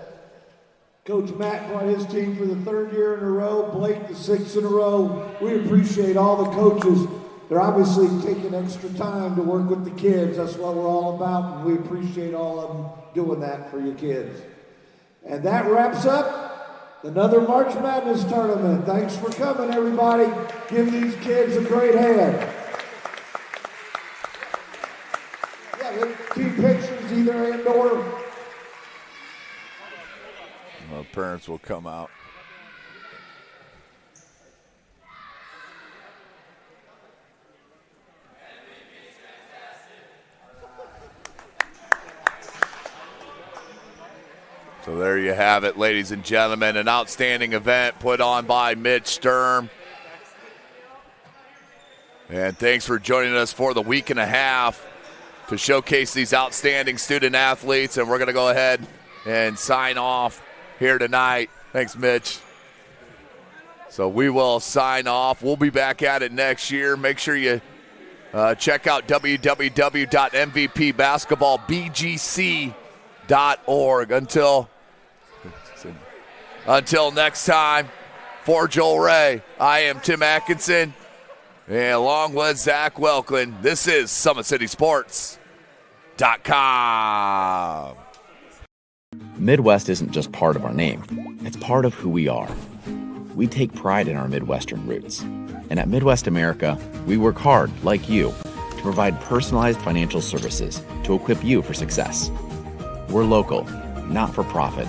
Coach Matt brought his team for the 3rd year in a row, Blake the 6th in a row. We appreciate all the coaches. They're obviously taking extra time to work with the kids. That's what we're all about, and we appreciate all of them doing that for your kids. And that wraps up another March Madness tournament. Thanks for coming, everybody. Give these kids a great hand. Yeah, team pictures either and or. Our parents will come out. So there you have it, ladies and gentlemen, an outstanding event put on by Mitch Sturm. And thanks for joining us for the week and a half to showcase these outstanding student athletes. And we're going to go ahead and sign off here tonight. Thanks, Mitch. So we will sign off. We'll be back at it next year. Make sure you check out www.mvpbasketballbgc.org. Until next time, for Joel Ray, I am Tim Atkinson, and along with Zach Welklin, this is SummitCitySports.com. Midwest isn't just part of our name, it's part of who we are. We take pride in our Midwestern roots. And at Midwest America, we work hard, like you, to provide personalized financial services to equip you for success. We're local, not for profit,